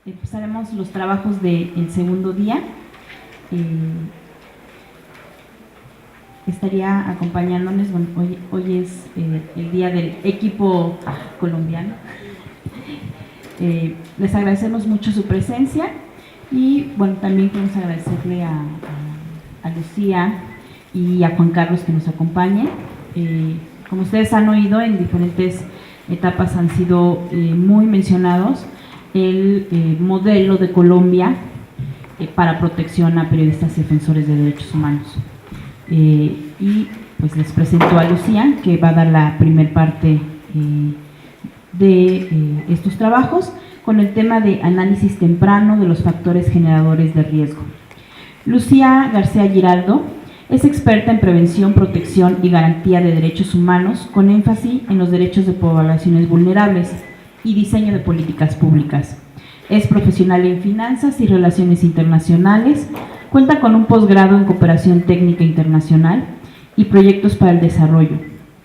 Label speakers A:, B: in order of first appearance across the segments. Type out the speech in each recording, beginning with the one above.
A: Empezaremos los trabajos del segundo día. Estaría acompañándonos, bueno, hoy es el día del equipo colombiano. Les agradecemos mucho su presencia y bueno, también queremos agradecerle a Lucía y a Juan Carlos que nos acompañen. Como ustedes han oído, en diferentes etapas han sido muy mencionados el modelo de Colombia para protección a periodistas y defensores de derechos humanos. Y pues les presento a Lucía, que va a dar la primer parte de estos trabajos con el tema de análisis temprano de los factores generadores de riesgo. Lucía García Giraldo es experta en prevención, protección y garantía de derechos humanos, con énfasis en los derechos de poblaciones vulnerables y diseño de políticas públicas. Es profesional en finanzas y relaciones internacionales, cuenta con un posgrado en cooperación técnica internacional y proyectos para el desarrollo.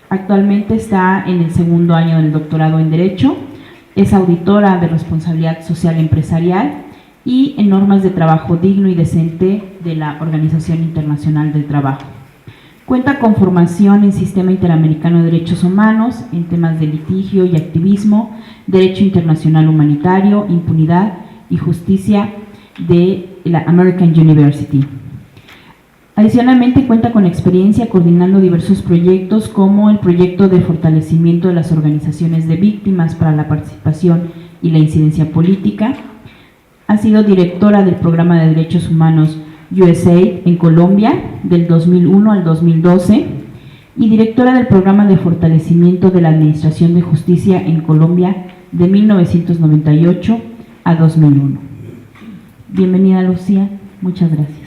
A: Actualmente está en el segundo año del doctorado en Derecho, es auditora de responsabilidad social empresarial y en normas de trabajo digno y decente de la Organización Internacional del Trabajo. Cuenta con formación en Sistema Interamericano de Derechos Humanos, en temas de litigio y activismo, Derecho Internacional Humanitario, Impunidad y Justicia de la American University. Adicionalmente cuenta con experiencia coordinando diversos proyectos como el proyecto de fortalecimiento de las organizaciones de víctimas para la participación y la incidencia política. Ha sido directora del Programa de Derechos Humanos USAID en Colombia del 2001 al 2012 y directora del Programa de Fortalecimiento de la Administración de Justicia en Colombia de 1998 a 2001. Bienvenida, Lucía. Muchas gracias.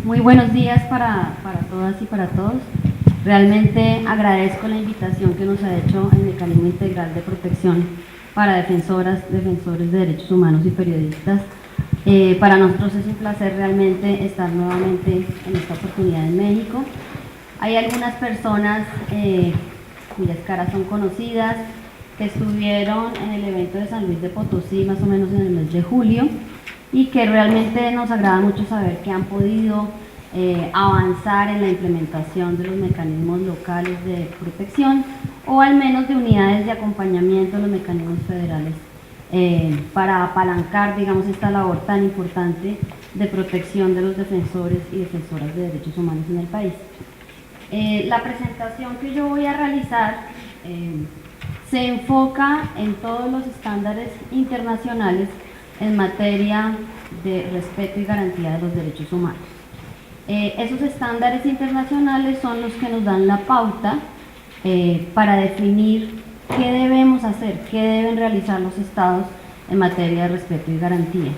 B: Muy buenos días para todas y para todos. Realmente agradezco la invitación que nos ha hecho el Mecanismo Integral de Protección para defensores de derechos humanos y periodistas. Para nosotros es un placer realmente estar nuevamente en esta oportunidad en México. Hay algunas personas cuyas caras son conocidas, que estuvieron en el evento de San Luis de Potosí más o menos en el mes de julio, y que realmente nos agrada mucho saber que han podido avanzar en la implementación de los mecanismos locales de protección o al menos de unidades de acompañamiento a los mecanismos federales para apalancar, digamos, esta labor tan importante de protección de los defensores y defensoras de derechos humanos en el país. La presentación que yo voy a realizar se enfoca en todos los estándares internacionales en materia de respeto y garantía de los derechos humanos. Esos estándares internacionales son los que nos dan la pauta para definir qué debemos hacer, qué deben realizar los estados en materia de respeto y garantía.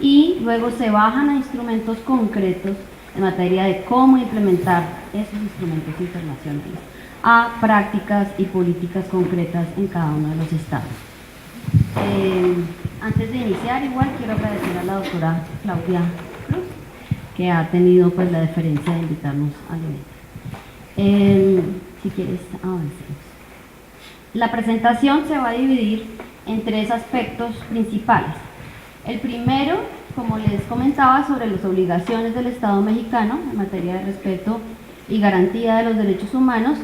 B: Y luego se bajan a instrumentos concretos en materia de cómo implementar esos instrumentos internacionales a prácticas y políticas concretas en cada uno de los estados. Antes de iniciar, igual quiero agradecer a la doctora Claudia Cruz, que ha tenido pues la deferencia de invitarnos al evento. Si quieres, avancemos. La presentación se va a dividir en tres aspectos principales. El primero, como les comentaba, sobre las obligaciones del Estado mexicano en materia de respeto y garantía de los derechos humanos.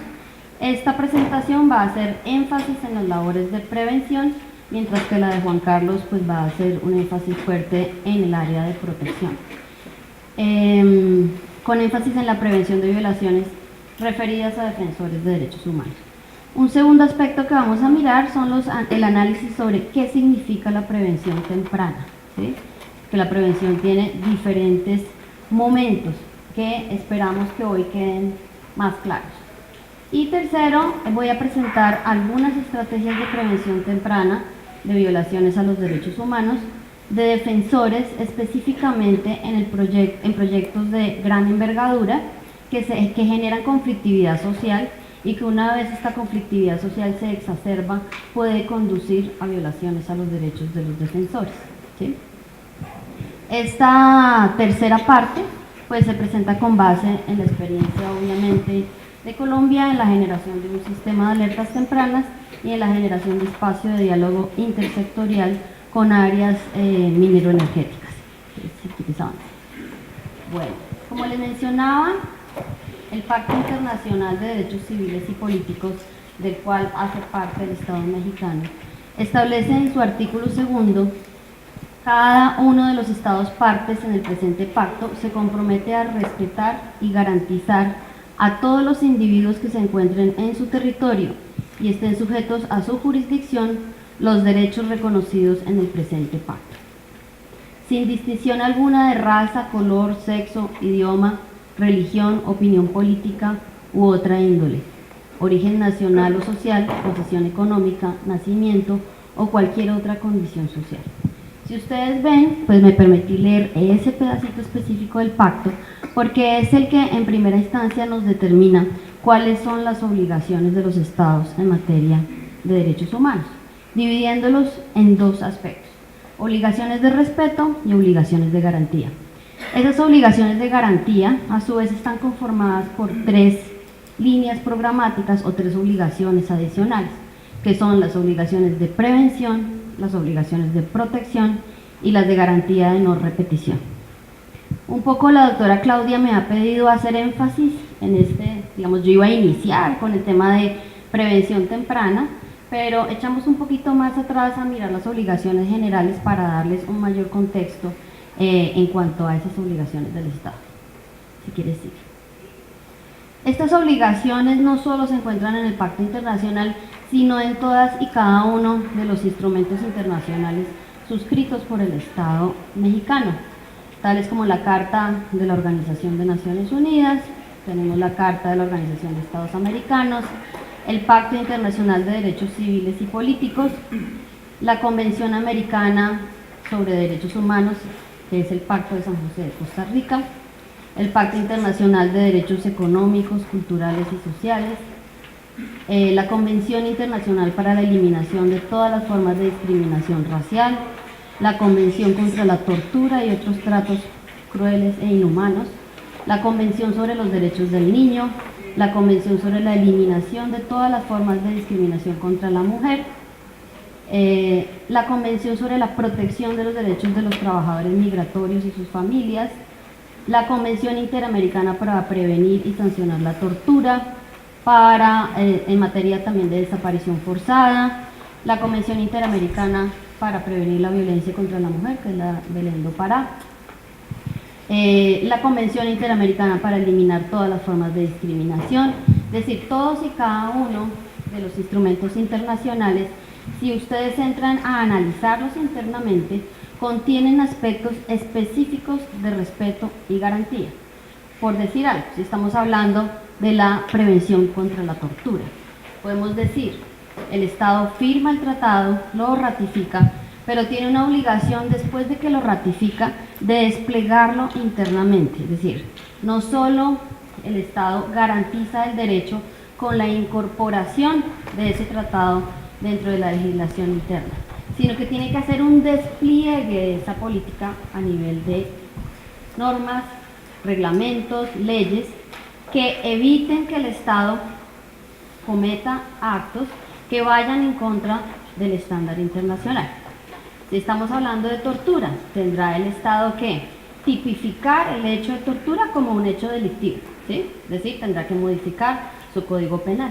B: Esta presentación va a hacer énfasis en las labores de prevención, mientras que la de Juan Carlos pues va a hacer un énfasis fuerte en el área de protección, con énfasis en la prevención de violaciones referidas a defensores de derechos humanos. Un segundo aspecto que vamos a mirar son el análisis sobre qué significa la prevención temprana, ¿sí? Que la prevención tiene diferentes momentos que esperamos que hoy queden más claros. Y tercero, voy a presentar algunas estrategias de prevención temprana de violaciones a los derechos humanos de defensores, específicamente en proyectos de gran envergadura que generan conflictividad social y que una vez esta conflictividad social se exacerba puede conducir a violaciones a los derechos de los defensores, ¿sí? Esta tercera parte pues se presenta con base en la experiencia obviamente de Colombia en la generación de un sistema de alertas tempranas y en la generación de espacio de diálogo intersectorial con áreas mineroenergéticas. Bueno, como les mencionaba, el Pacto Internacional de Derechos Civiles y Políticos, del cual hace parte el Estado mexicano, establece en su artículo 2: cada uno de los estados partes en el presente pacto se compromete a respetar y garantizar a todos los individuos que se encuentren en su territorio y estén sujetos a su jurisdicción los derechos reconocidos en el presente pacto, sin distinción alguna de raza, color, sexo, idioma, religión, opinión política u otra índole, origen nacional o social, posición económica, nacimiento o cualquier otra condición social. Si ustedes ven, pues me permití leer ese pedacito específico del pacto porque es el que en primera instancia nos determina cuáles son las obligaciones de los estados en materia de derechos humanos, dividiéndolos en dos aspectos: obligaciones de respeto y obligaciones de garantía. Esas obligaciones de garantía a su vez están conformadas por 3 líneas programáticas o 3 obligaciones adicionales, que son las obligaciones de prevención, las obligaciones de protección y las de garantía de no repetición. Un poco la doctora Claudia me ha pedido hacer énfasis en digamos, yo iba a iniciar con el tema de prevención temprana, pero echamos un poquito más atrás a mirar las obligaciones generales para darles un mayor contexto en cuanto a esas obligaciones del Estado. Si quieres, sigue. Estas obligaciones no solo se encuentran en el Pacto Internacional, sino en todas y cada uno de los instrumentos internacionales suscritos por el Estado mexicano, tales como la Carta de la Organización de Naciones Unidas, tenemos la Carta de la Organización de Estados Americanos, el Pacto Internacional de Derechos Civiles y Políticos, la Convención Americana sobre Derechos Humanos, que es el Pacto de San José de Costa Rica, el Pacto Internacional de Derechos Económicos, Culturales y Sociales, la Convención Internacional para la Eliminación de todas las formas de discriminación racial, la Convención contra la Tortura y otros tratos crueles e inhumanos, la Convención sobre los Derechos del Niño, la Convención sobre la Eliminación de todas las formas de discriminación contra la mujer, la Convención sobre la Protección de los Derechos de los Trabajadores Migratorios y sus familias, la Convención Interamericana para prevenir y sancionar la tortura, en materia también de desaparición forzada, la Convención Interamericana para prevenir la violencia contra la mujer, que es la Belén do Pará, la Convención Interamericana para eliminar todas las formas de discriminación, es decir, todos y cada uno de los instrumentos internacionales, si ustedes entran a analizarlos internamente, contienen aspectos específicos de respeto y garantía. Por decir algo, si estamos hablando de la prevención contra la tortura, podemos decir, el Estado firma el tratado, lo ratifica, pero tiene una obligación después de que lo ratifica de desplegarlo internamente, es decir, no solo el Estado garantiza el derecho con la incorporación de ese tratado dentro de la legislación interna, sino que tiene que hacer un despliegue de esa política a nivel de normas, reglamentos, leyes que eviten que el Estado cometa actos que vayan en contra del estándar internacional. Si estamos hablando de tortura, tendrá el Estado que tipificar el hecho de tortura como un hecho delictivo, ¿sí? Es decir, tendrá que modificar su código penal.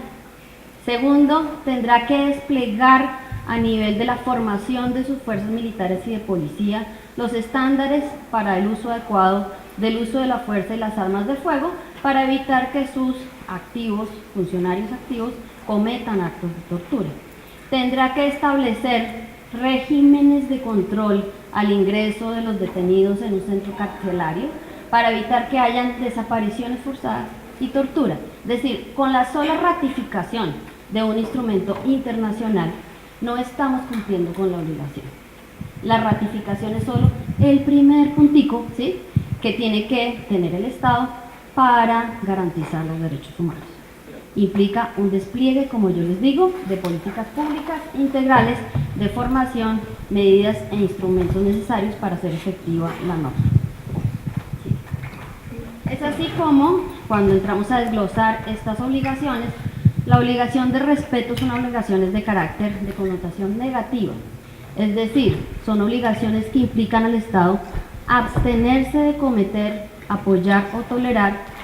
B: Segundo, tendrá que desplegar a nivel de la formación de sus fuerzas militares y de policía los estándares para el uso adecuado del uso de la fuerza y las armas de fuego para evitar que sus activos, funcionarios activos, cometan actos de tortura. Tendrá que establecer regímenes de control al ingreso de los detenidos en un centro carcelario para evitar que hayan desapariciones forzadas y tortura. Es decir, con la sola ratificación de un instrumento internacional no estamos cumpliendo con la obligación. La ratificación es solo el primer puntico, ¿sí?, que tiene que tener el Estado para garantizar los derechos humanos. Implica un despliegue, como yo les digo, de políticas públicas integrales de formación, medidas e instrumentos necesarios para hacer efectiva la norma. Sí. Es así como, cuando entramos a desglosar estas obligaciones, la obligación de respeto son obligaciones de carácter de connotación negativa, es decir, son obligaciones que implican al Estado abstenerse de cometer, apoyar o tolerar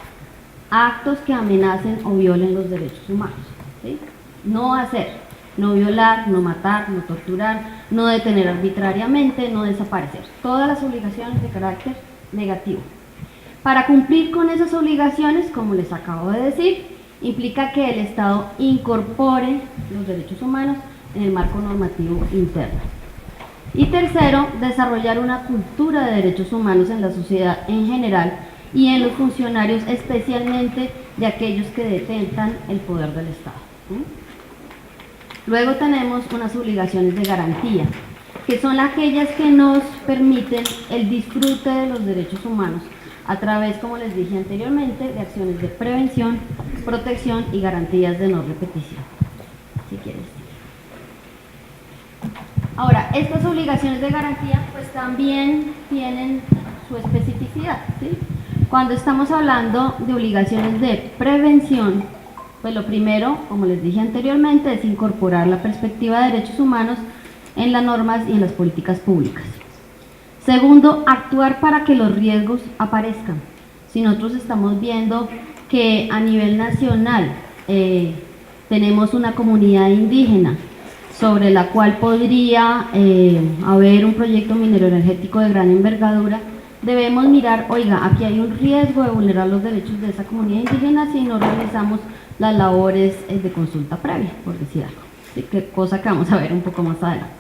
B: actos que amenacen o violen los derechos humanos. ¿Sí? No hacer, no violar, no matar, no torturar, no detener arbitrariamente, no desaparecer. Todas las obligaciones de carácter negativo. Para cumplir con esas obligaciones, como les acabo de decir, implica que el Estado incorpore los derechos humanos en el marco normativo interno. Y tercero, desarrollar una cultura de derechos humanos en la sociedad en general y en los funcionarios, especialmente de aquellos que detentan el poder del Estado. Luego tenemos unas obligaciones de garantía, que son aquellas que nos permiten el disfrute de los derechos humanos a través, como les dije anteriormente, de acciones de prevención, protección y garantías de no repetición. Si quieres. Ahora, estas obligaciones de garantía pues también tienen su especificidad, ¿sí? Cuando estamos hablando de obligaciones de prevención, pues lo primero, como les dije anteriormente, es incorporar la perspectiva de derechos humanos en las normas y en las políticas públicas. Segundo, actuar para que los riesgos aparezcan. Si nosotros estamos viendo que a nivel nacional tenemos una comunidad indígena sobre la cual podría haber un proyecto minero energético de gran envergadura, debemos mirar, oiga, aquí hay un riesgo de vulnerar los derechos de esa comunidad indígena si no realizamos las labores de consulta previa, por decir algo, ¿sí? Cosa que vamos a ver un poco más adelante.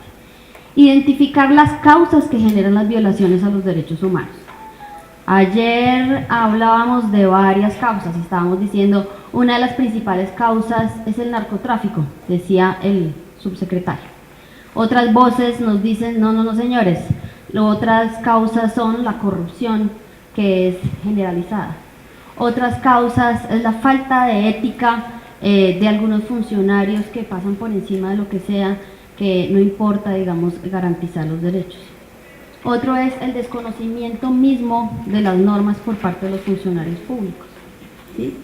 B: Identificar las causas que generan las violaciones a los derechos humanos. Ayer hablábamos de varias causas, estábamos diciendo, una de las principales causas es el narcotráfico, decía el subsecretario. Otras voces nos dicen, no señores, otras causas son la corrupción, que es generalizada. Otras causas es la falta de ética de algunos funcionarios que pasan por encima de lo que sea, que no importa, digamos, garantizar los derechos. Otro es el desconocimiento mismo de las normas por parte de los funcionarios públicos, ¿sí?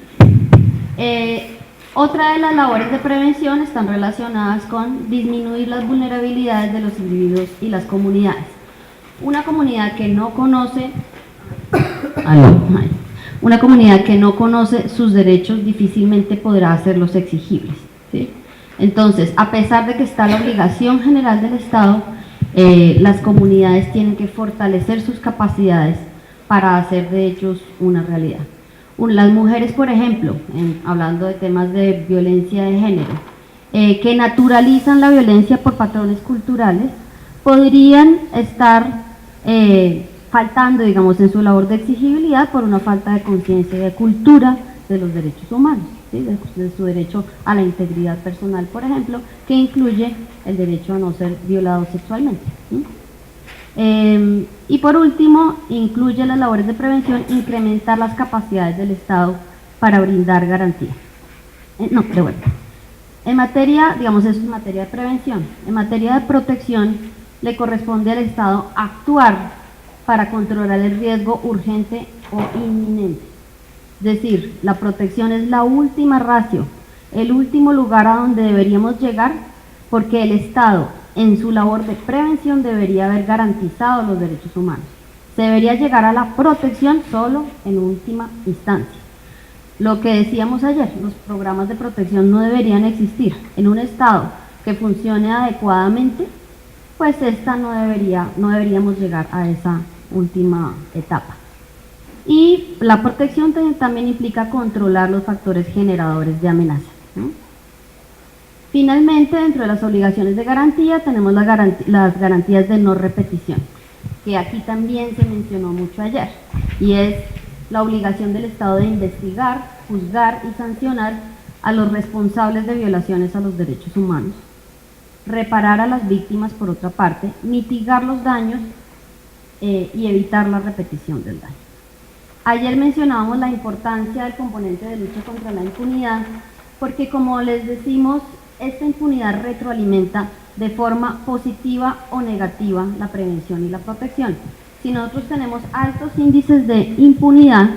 B: Otra de las labores de prevención están relacionadas con disminuir las vulnerabilidades de los individuos y las comunidades. Una comunidad que no conoce, sus derechos difícilmente podrá hacerlos exigibles, ¿sí? Entonces, a pesar de que está la obligación general del Estado, las comunidades tienen que fortalecer sus capacidades para hacer de ellos una realidad. Las mujeres, por ejemplo, hablando de temas de violencia de género, que naturalizan la violencia por patrones culturales, podrían estar faltando, digamos, en su labor de exigibilidad por una falta de conciencia y de cultura de los derechos humanos, ¿sí? de su derecho a la integridad personal, por ejemplo, que incluye el derecho a no ser violado sexualmente, ¿sí? Y por último, incluye las labores de prevención, incrementar las capacidades del Estado para brindar garantía. En materia, digamos, eso es materia de prevención. En materia de protección, le corresponde al Estado actuar para controlar el riesgo urgente o inminente. Es decir, la protección es la última ratio, el último lugar a donde deberíamos llegar, porque el Estado, en su labor de prevención, debería haber garantizado los derechos humanos. Se debería llegar a la protección solo en última instancia. Lo que decíamos ayer, los programas de protección no deberían existir. En un Estado que funcione adecuadamente, pues no deberíamos llegar a esa última etapa. Y la protección también implica controlar los factores generadores de amenaza, ¿no? Finalmente, dentro de las obligaciones de garantía tenemos las garantías de no repetición, que aquí también se mencionó mucho ayer, y es la obligación del Estado de investigar, juzgar y sancionar a los responsables de violaciones a los derechos humanos, reparar a las víctimas por otra parte, mitigar los daños y evitar la repetición del daño. Ayer mencionábamos la importancia del componente de lucha contra la impunidad, porque como les decimos, esta impunidad retroalimenta de forma positiva o negativa la prevención y la protección. Si nosotros tenemos altos índices de impunidad,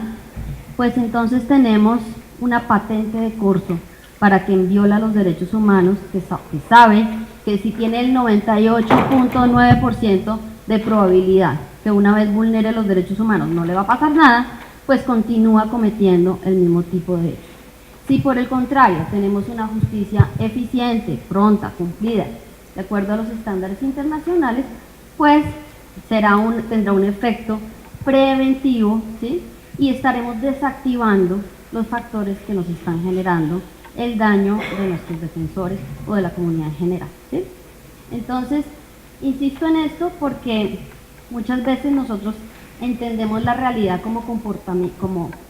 B: pues entonces tenemos una patente de corso para quien viola los derechos humanos, que sabe que si tiene el 98.9% de probabilidad que una vez vulnere los derechos humanos no le va a pasar nada, pues continúa cometiendo el mismo tipo de hechos. Si por el contrario tenemos una justicia eficiente, pronta, cumplida, de acuerdo a los estándares internacionales, pues tendrá un efecto preventivo, ¿sí? Y estaremos desactivando los factores que nos están generando el daño de nuestros defensores o de la comunidad en general, ¿sí? Entonces, insisto en esto porque muchas veces nosotros entendemos la realidad como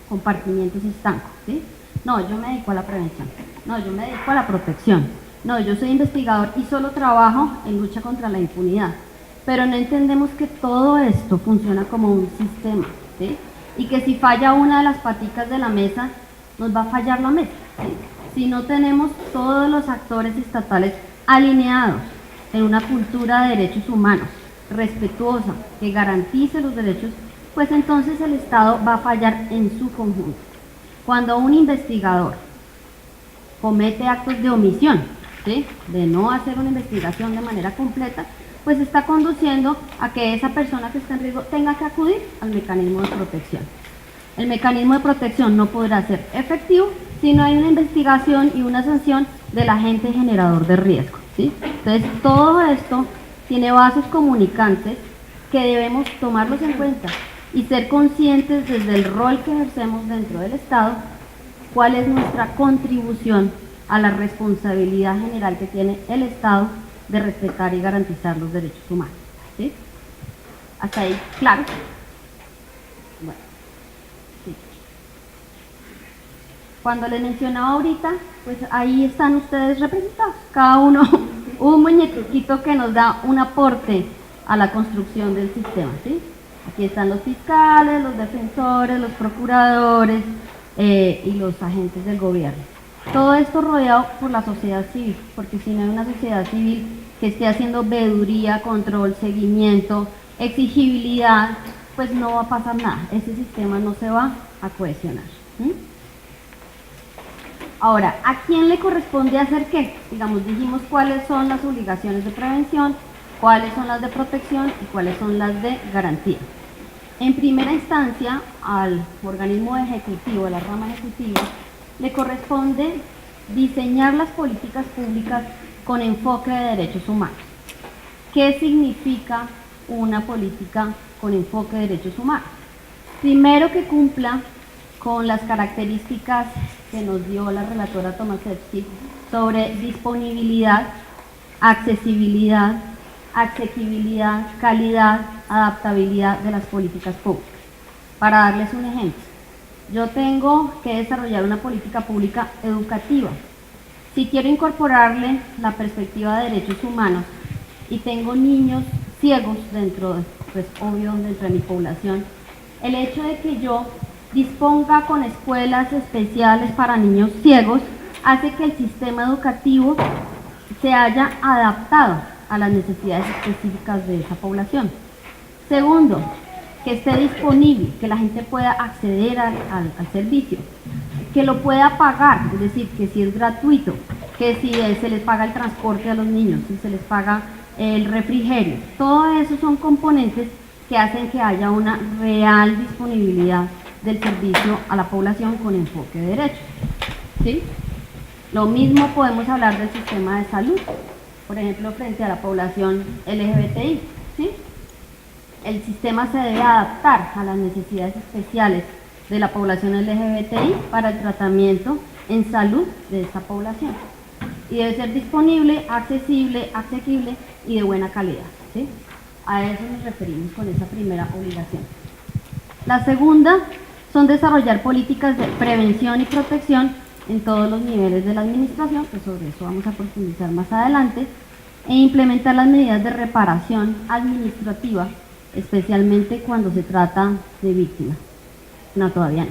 B: compartimientos estancos, ¿sí? No, yo me dedico a la prevención, no, yo me dedico a la protección, no, yo soy investigador y solo trabajo en lucha contra la impunidad, pero no entendemos que todo esto funciona como un sistema, ¿sí? Y que si falla una de las paticas de la mesa, nos va a fallar la mesa, ¿sí? Si no tenemos todos los actores estatales alineados en una cultura de derechos humanos, respetuosa, que garantice los derechos, pues entonces el Estado va a fallar en su conjunto. Cuando un investigador comete actos de omisión, ¿sí?, de no hacer una investigación de manera completa, pues está conduciendo a que esa persona que está en riesgo tenga que acudir al mecanismo de protección. El mecanismo de protección no podrá ser efectivo si no hay una investigación y una sanción del agente generador de riesgo, ¿sí? Entonces, todo esto tiene vasos comunicantes que debemos tomarlos en cuenta y ser conscientes desde el rol que ejercemos dentro del Estado, cuál es nuestra contribución a la responsabilidad general que tiene el Estado de respetar y garantizar los derechos humanos, ¿sí? ¿Hasta ahí claro? Bueno, sí. Cuando les mencionaba ahorita, pues ahí están ustedes representados, cada uno un muñequito que nos da un aporte a la construcción del sistema, ¿sí? Aquí están los fiscales, los defensores, los procuradores y los agentes del gobierno. Todo esto rodeado por la sociedad civil, porque si no hay una sociedad civil que esté haciendo veeduría, control, seguimiento, exigibilidad, pues no va a pasar nada. Ese sistema no se va a cohesionar. Ahora, ¿a quién le corresponde hacer qué? Digamos, dijimos cuáles son las obligaciones de prevención, cuáles son las de protección y cuáles son las de garantía. En primera instancia, al organismo ejecutivo, a la rama ejecutiva, le corresponde diseñar las políticas públicas con enfoque de derechos humanos. ¿Qué significa una política con enfoque de derechos humanos? Primero, que cumpla con las características que nos dio la relatora Tomaszewski sobre disponibilidad, accesibilidad, asequibilidad, calidad, adaptabilidad de las políticas públicas. Para darles un ejemplo, yo tengo que desarrollar una política pública educativa. Si quiero incorporarle la perspectiva de derechos humanos y tengo niños ciegos dentro de mi población, el hecho de que yo disponga con escuelas especiales para niños ciegos hace que el sistema educativo se haya adaptado a las necesidades específicas de esa población. Segundo, que esté disponible, que la gente pueda acceder al servicio, que lo pueda pagar, es decir, que si es gratuito, que si se les paga el transporte a los niños, si se les paga el refrigerio. Todo eso son componentes que hacen que haya una real disponibilidad del servicio a la población con enfoque de derechos, ¿sí? Lo mismo podemos hablar del sistema de salud, por ejemplo, frente a la población LGBTI, ¿sí? El sistema se debe adaptar a las necesidades especiales de la población LGBTI para el tratamiento en salud de esta población. Y debe ser disponible, accesible, asequible y de buena calidad, ¿sí? A eso nos referimos con esa primera obligación. La segunda son desarrollar políticas de prevención y protección en todos los niveles de la administración, que sobre eso vamos a profundizar más adelante, e implementar las medidas de reparación administrativa, especialmente cuando se trata de víctimas. No, todavía no.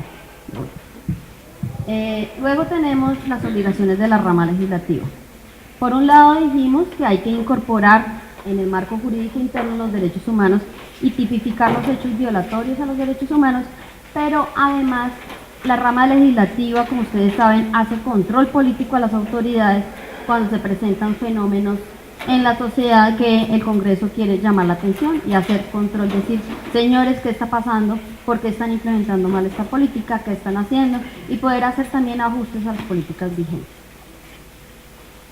B: Luego tenemos las obligaciones de la rama legislativa. Por un lado dijimos que hay que incorporar en el marco jurídico interno los derechos humanos y tipificar los hechos violatorios a los derechos humanos, pero además la rama legislativa, como ustedes saben, hace control político a las autoridades cuando se presentan fenómenos en la sociedad que el Congreso quiere llamar la atención y hacer control, decir, señores, ¿qué está pasando? ¿Por qué están implementando mal esta política? ¿Qué están haciendo? Y poder hacer también ajustes a las políticas vigentes.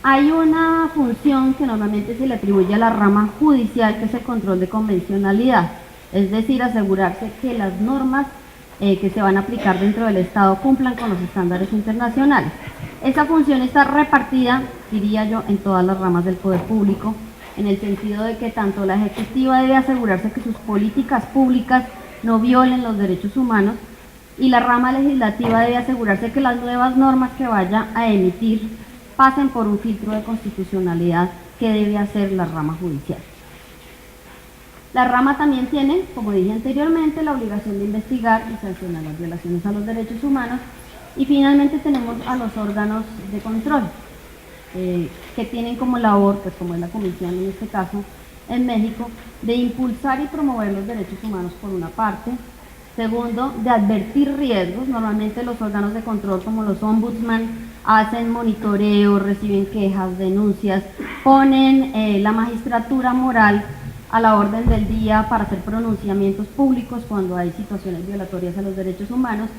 B: Hay una función que normalmente se le atribuye a la rama judicial, que es el control de convencionalidad, es decir, asegurarse que las normas que se van a aplicar dentro del Estado cumplan con los estándares internacionales. Esa función está repartida, diría yo, en todas las ramas del poder público, en el sentido de que tanto la ejecutiva debe asegurarse que sus políticas públicas no violen los derechos humanos y la rama legislativa debe asegurarse que las nuevas normas que vaya a emitir pasen por un filtro de constitucionalidad que debe hacer la rama judicial. La rama también tiene, como dije anteriormente, la obligación de investigar y sancionar las violaciones a los derechos humanos. Y finalmente tenemos a los órganos de control, que tienen como labor, pues como es la Comisión en este caso, en México, de impulsar y promover los derechos humanos por una parte. Segundo, de advertir riesgos. Normalmente los órganos de control, como los ombudsman, hacen monitoreo, reciben quejas, denuncias, ponen la magistratura moral a la orden del día para hacer pronunciamientos públicos cuando hay situaciones violatorias a los derechos humanos,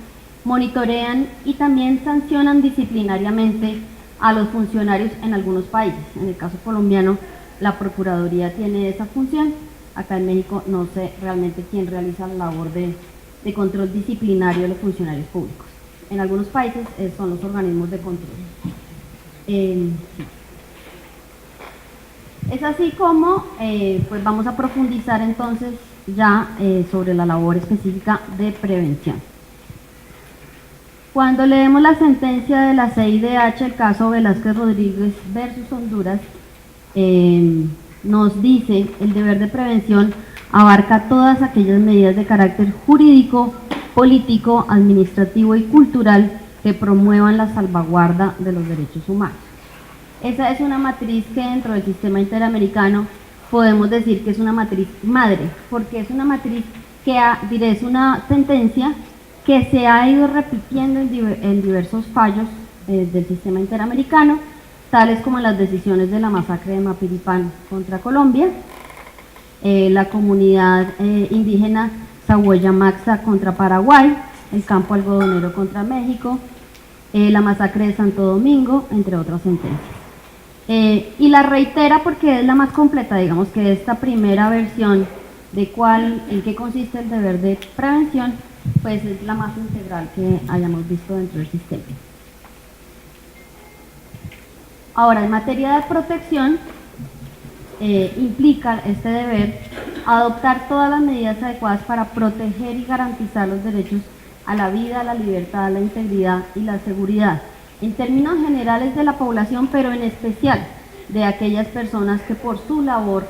B: monitorean y también sancionan disciplinariamente a los funcionarios en algunos países. En el caso colombiano, la Procuraduría tiene esa función. Acá en México no sé realmente quién realiza la labor de control disciplinario de los funcionarios públicos. En algunos países son los organismos de control. Es así como pues vamos a profundizar entonces ya sobre la labor específica de prevención. Cuando leemos la sentencia de la CIDH, el caso Velázquez Rodríguez versus Honduras, nos dice el deber de prevención abarca todas aquellas medidas de carácter jurídico, político, administrativo y cultural que promuevan la salvaguarda de los derechos humanos. Esa es una matriz que dentro del sistema interamericano podemos decir que es una matriz madre, porque es una matriz que es una sentencia que se ha ido repitiendo en diversos fallos del sistema interamericano, tales como las decisiones de la masacre de Mapiripán contra Colombia, la comunidad indígena Sahuaya Maxa contra Paraguay, el campo algodonero contra México, la masacre de Santo Domingo, entre otras sentencias. Y la reitera porque es la más completa, digamos que esta primera versión de en qué consiste el deber de prevención, pues es la más integral que hayamos visto dentro del sistema. Ahora, en materia de protección, implica este deber adoptar todas las medidas adecuadas para proteger y garantizar los derechos a la vida, a la libertad, a la integridad y la seguridad, en términos generales de la población, pero en especial de aquellas personas que por su labor,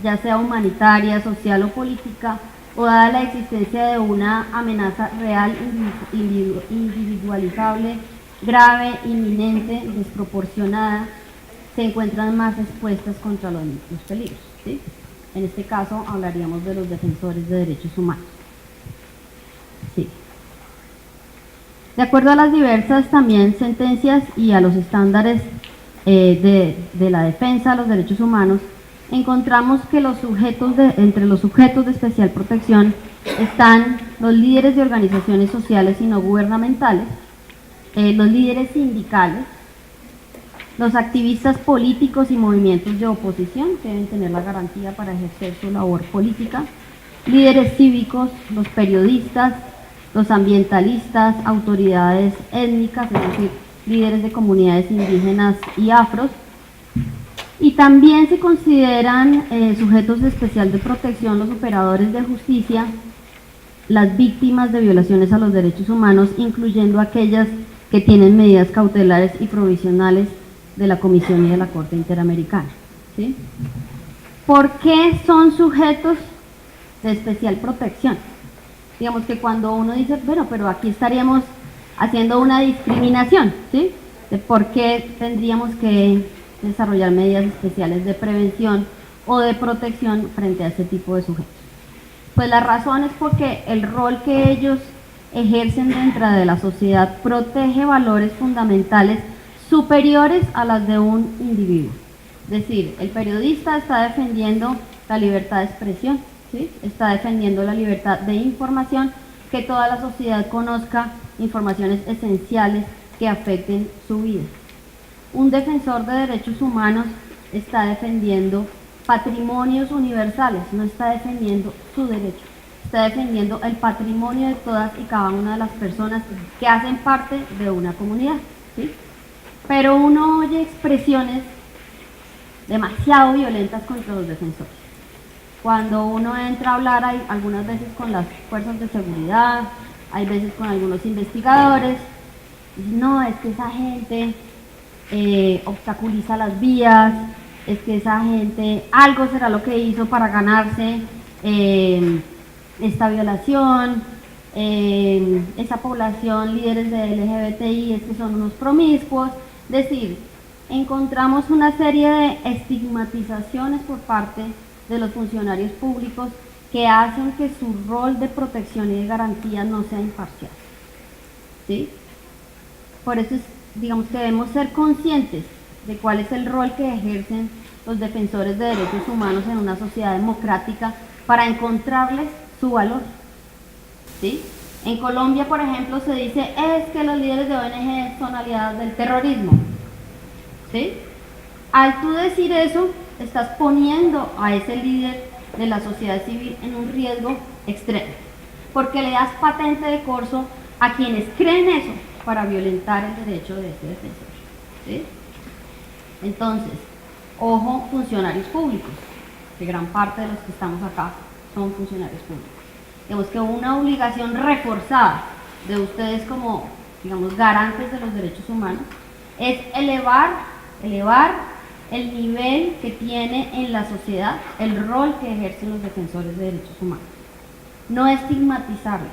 B: ya sea humanitaria, social o política, o dada la existencia de una amenaza real, individualizable, grave, inminente, desproporcionada, se encuentran más expuestas contra los peligros, ¿sí? En este caso hablaríamos de los defensores de derechos humanos. Sí. De acuerdo a las diversas también sentencias y a los estándares de la defensa de los derechos humanos, encontramos que entre los sujetos de especial protección están los líderes de organizaciones sociales y no gubernamentales, los líderes sindicales, los activistas políticos y movimientos de oposición, que deben tener la garantía para ejercer su labor política, líderes cívicos, los periodistas, los ambientalistas, autoridades étnicas, es decir, líderes de comunidades indígenas y afros, y también se consideran sujetos de especial de protección los operadores de justicia, las víctimas de violaciones a los derechos humanos, incluyendo aquellas que tienen medidas cautelares y provisionales de la Comisión y de la Corte Interamericana, ¿sí? ¿Por qué son sujetos de especial protección? digamos que cuando uno dice, bueno, pero aquí estaríamos haciendo una discriminación, ¿sí? De por qué tendríamos que desarrollar medidas especiales de prevención o de protección frente a este tipo de sujetos. Pues la razón es porque el rol que ellos ejercen dentro de la sociedad protege valores fundamentales superiores a las de un individuo. Es decir, el periodista está defendiendo la libertad de expresión, ¿sí? Está defendiendo la libertad de información, que toda la sociedad conozca informaciones esenciales que afecten su vida. Un defensor de derechos humanos está defendiendo patrimonios universales, no está defendiendo su derecho, está defendiendo el patrimonio de todas y cada una de las personas que hacen parte de una comunidad, ¿sí? Pero uno oye expresiones demasiado violentas contra los defensores. Cuando uno entra a hablar, hay algunas veces con las fuerzas de seguridad, hay veces con algunos investigadores, no, es que esa gente obstaculiza las vías, es que esa gente algo será lo que hizo para ganarse esta violación, esa población, líderes de LGBTI, es que son unos promiscuos. Es decir, encontramos una serie de estigmatizaciones por parte de los funcionarios públicos que hacen que su rol de protección y de garantía no sea imparcial, ¿sí? Por eso digamos que debemos ser conscientes de cuál es el rol que ejercen los defensores de derechos humanos en una sociedad democrática para encontrarles su valor, ¿sí? En Colombia, por ejemplo, se dice es que los líderes de ONG son aliados del terrorismo, ¿sí? Al tú decir eso, estás poniendo a ese líder de la sociedad civil en un riesgo extremo, porque le das patente de corso a quienes creen eso para violentar el derecho de ese defensor, ¿sí? Entonces, ojo, funcionarios públicos, que gran parte de los que estamos acá son funcionarios públicos. Digamos que una obligación reforzada de ustedes como, digamos, garantes de los derechos humanos es elevar el nivel que tiene en la sociedad el rol que ejercen los defensores de derechos humanos. No estigmatizarlos,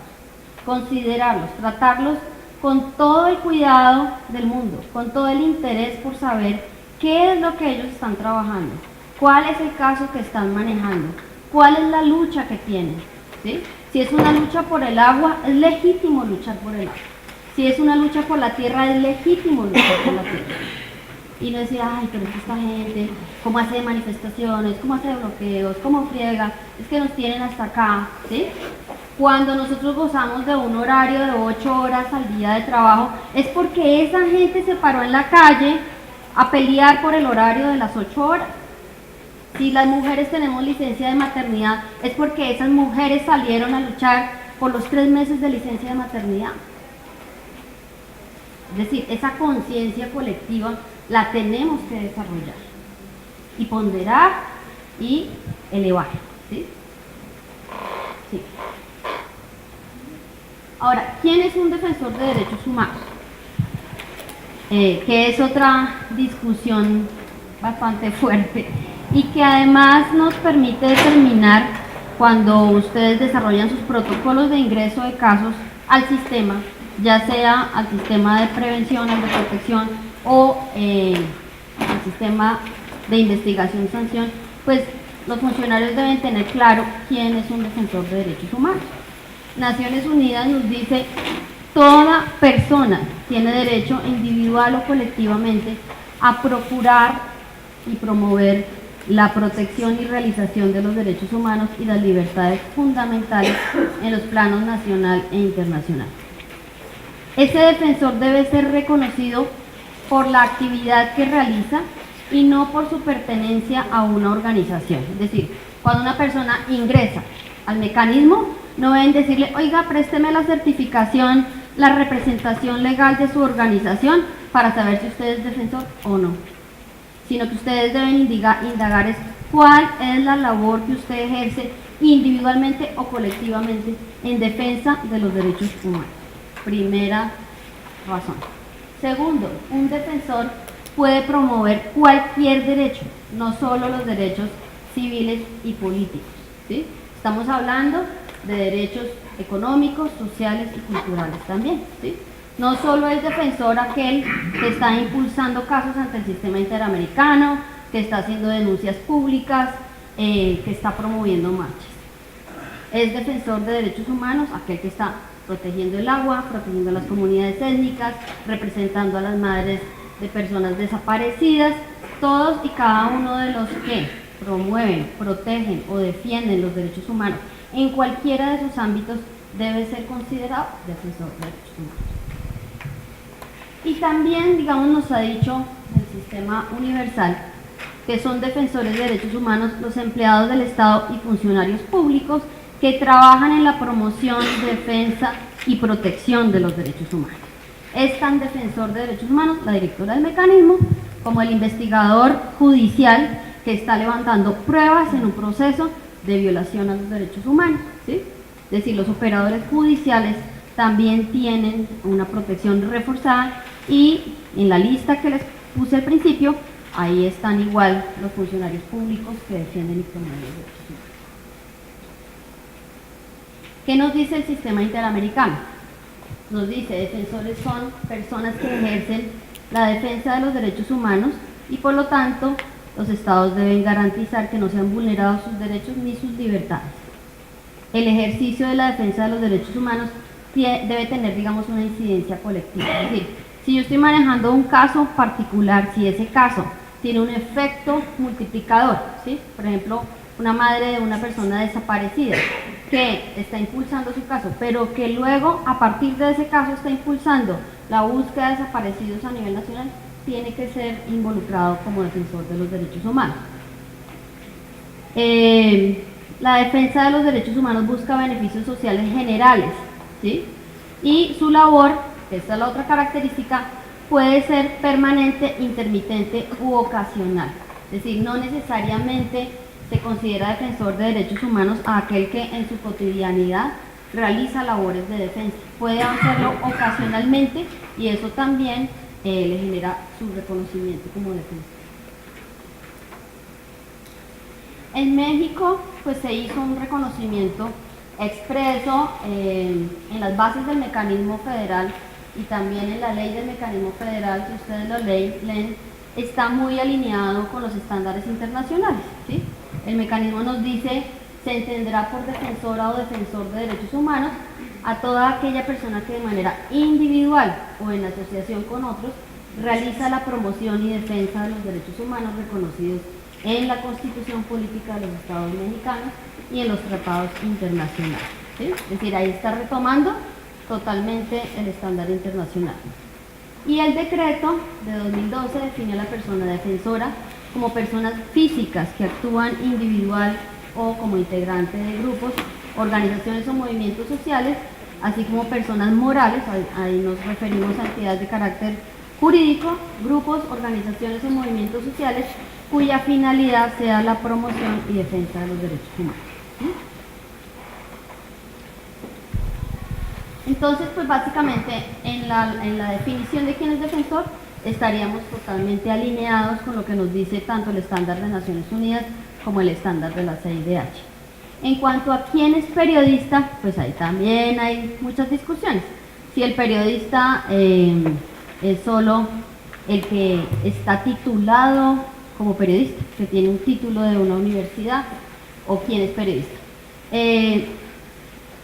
B: considerarlos, tratarlos con todo el cuidado del mundo, con todo el interés por saber qué es lo que ellos están trabajando, cuál es el caso que están manejando, cuál es la lucha que tienen, ¿sí? Si es una lucha por el agua, es legítimo luchar por el agua. Si es una lucha por la tierra, es legítimo luchar por la tierra. Y no decir, ay, pero es que esta gente, ¿cómo hace manifestaciones? ¿Cómo hace bloqueos? ¿Cómo friega? Es que nos tienen hasta acá, ¿sí? Cuando nosotros gozamos de un horario de 8 horas al día de trabajo, es porque esa gente se paró en la calle a pelear por el horario de las 8 horas. Si las mujeres tenemos licencia de maternidad, es porque esas mujeres salieron a luchar por los 3 meses de licencia de maternidad. Es decir, esa conciencia colectiva la tenemos que desarrollar y ponderar y elevar, ¿sí? Sí. Ahora, ¿quién es un defensor de derechos humanos? Que es otra discusión bastante fuerte y que además nos permite determinar cuando ustedes desarrollan sus protocolos de ingreso de casos al sistema, ya sea al sistema de prevención, al de protección o al sistema de investigación y sanción, pues los funcionarios deben tener claro quién es un defensor de derechos humanos. Naciones Unidas nos dice: toda persona tiene derecho individual o colectivamente a procurar y promover la protección y realización de los derechos humanos y las libertades fundamentales en los planos nacional e internacional. Ese defensor debe ser reconocido por la actividad que realiza y no por su pertenencia a una organización. Es decir, cuando una persona ingresa al mecanismo, no deben decirle: oiga, présteme la certificación, la representación legal de su organización para saber si usted es defensor o no, sino que ustedes deben indagar es cuál es la labor que usted ejerce individualmente o colectivamente en defensa de los derechos humanos. Primera razón. Segundo, un defensor puede promover cualquier derecho, no solo los derechos civiles y políticos, ¿sí? Estamos hablando de derechos económicos, sociales y culturales también, ¿sí? No solo es defensor aquel que está impulsando casos ante el sistema interamericano, que está haciendo denuncias públicas, que está promoviendo marchas. Es defensor de derechos humanos aquel que está protegiendo el agua, protegiendo a las comunidades étnicas, representando a las madres de personas desaparecidas, todos y cada uno de los que promueven, protegen o defienden los derechos humanos en cualquiera de sus ámbitos debe ser considerado defensor de derechos humanos. Y también, digamos, nos ha dicho el sistema universal que son defensores de derechos humanos los empleados del Estado y funcionarios públicos que trabajan en la promoción, defensa y protección de los derechos humanos. Es tan defensor de derechos humanos la directora del mecanismo como el investigador judicial que está levantando pruebas en un proceso de violación a los derechos humanos, ¿sí? Es decir, los operadores judiciales también tienen una protección reforzada y en la lista que les puse al principio, ahí están igual los funcionarios públicos que defienden y promueven los derechos humanos. ¿Qué nos dice el sistema interamericano? Nos dice, defensores son personas que ejercen la defensa de los derechos humanos y por lo tanto los estados deben garantizar que no sean vulnerados sus derechos ni sus libertades. El ejercicio de la defensa de los derechos humanos debe tener, digamos, una incidencia colectiva. Es decir, si yo estoy manejando un caso particular, si ese caso tiene un efecto multiplicador, ¿sí? Por ejemplo, una madre de una persona desaparecida que está impulsando su caso, pero que luego a partir de ese caso está impulsando la búsqueda de desaparecidos a nivel nacional, tiene que ser involucrado como defensor de los derechos humanos. La defensa de los derechos humanos busca beneficios sociales generales, ¿sí? Y su labor, esta es la otra característica, puede ser permanente, intermitente u ocasional. Es decir, no necesariamente se considera defensor de derechos humanos a aquel que en su cotidianidad realiza labores de defensa. Puede hacerlo ocasionalmente y eso también le genera su reconocimiento como defensor. En México, pues se hizo un reconocimiento expreso en las bases del mecanismo federal y también en la ley del mecanismo federal, si ustedes lo leen, está muy alineado con los estándares internacionales, ¿sí? El mecanismo nos dice, se entenderá por defensora o defensor de derechos humanos a toda aquella persona que de manera individual o en asociación con otros realiza la promoción y defensa de los derechos humanos reconocidos en la Constitución Política de los Estados Mexicanos y en los tratados internacionales, ¿sí? Es decir, ahí está retomando totalmente el estándar internacional. Y el decreto de 2012 define a la persona defensora como personas físicas que actúan individual o como integrante de grupos, organizaciones o movimientos sociales, así como personas morales, ahí nos referimos a entidades de carácter jurídico, grupos, organizaciones o movimientos sociales cuya finalidad sea la promoción y defensa de los derechos humanos. ¿Sí? Entonces, pues básicamente en la definición de quién es defensor estaríamos totalmente alineados con lo que nos dice tanto el estándar de Naciones Unidas como el estándar de la CIDH. En cuanto a quién es periodista, pues ahí también hay muchas discusiones. Si el periodista es solo el que está titulado como periodista, que tiene un título de una universidad, o quién es periodista.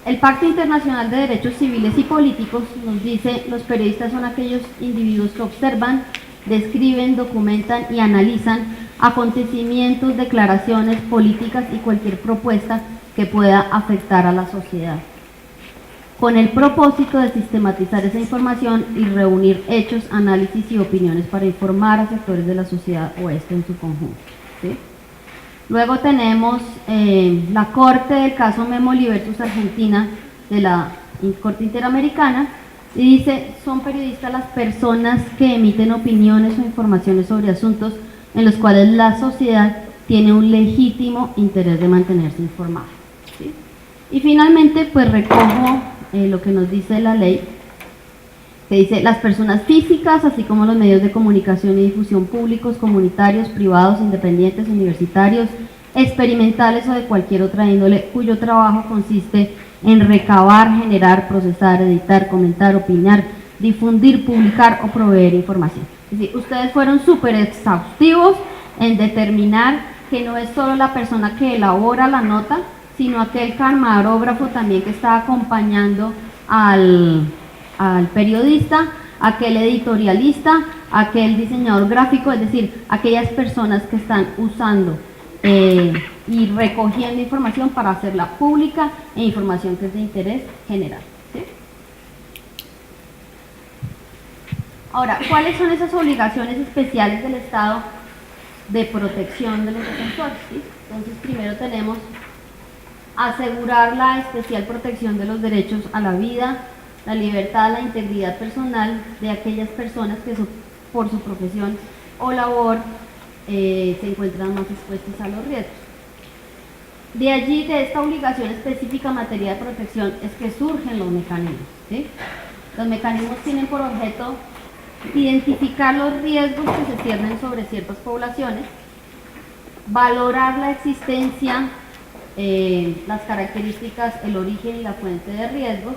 B: El Pacto Internacional de Derechos Civiles y Políticos nos dice los periodistas son aquellos individuos que observan, describen, documentan y analizan acontecimientos, declaraciones políticas y cualquier propuesta que pueda afectar a la sociedad, con el propósito de sistematizar esa información y reunir hechos, análisis y opiniones para informar a sectores de la sociedad o esto en su conjunto, ¿sí? Luego tenemos la Corte del caso Memoli versus Argentina de la Corte Interamericana y dice, son periodistas las personas que emiten opiniones o informaciones sobre asuntos en los cuales la sociedad tiene un legítimo interés de mantenerse informada, ¿sí? Y finalmente, pues recojo lo que nos dice la ley, que dice, las personas físicas, así como los medios de comunicación y difusión públicos, comunitarios, privados, independientes, universitarios, experimentales o de cualquier otra índole, cuyo trabajo consiste en recabar, generar, procesar, editar, comentar, opinar, difundir, publicar o proveer información. Es decir, ustedes fueron súper exhaustivos en determinar que no es solo la persona que elabora la nota, sino aquel camarógrafo también que está acompañando al periodista, aquel editorialista, aquel diseñador gráfico, es decir, aquellas personas que están usando y recogiendo información para hacerla pública e información que es de interés general. ¿Sí? Ahora, ¿cuáles son esas obligaciones especiales del Estado de protección de los defensores? ¿Sí? Entonces, primero tenemos asegurar la especial protección de los derechos a la vida, la libertad, la integridad personal de aquellas personas que por su profesión o labor se encuentran más expuestas a los riesgos. De allí, de esta obligación específica en materia de protección, es que surgen los mecanismos. ¿Sí? Los mecanismos tienen por objeto identificar los riesgos que se ciernen sobre ciertas poblaciones, valorar la existencia, las características, el origen y la fuente de riesgos,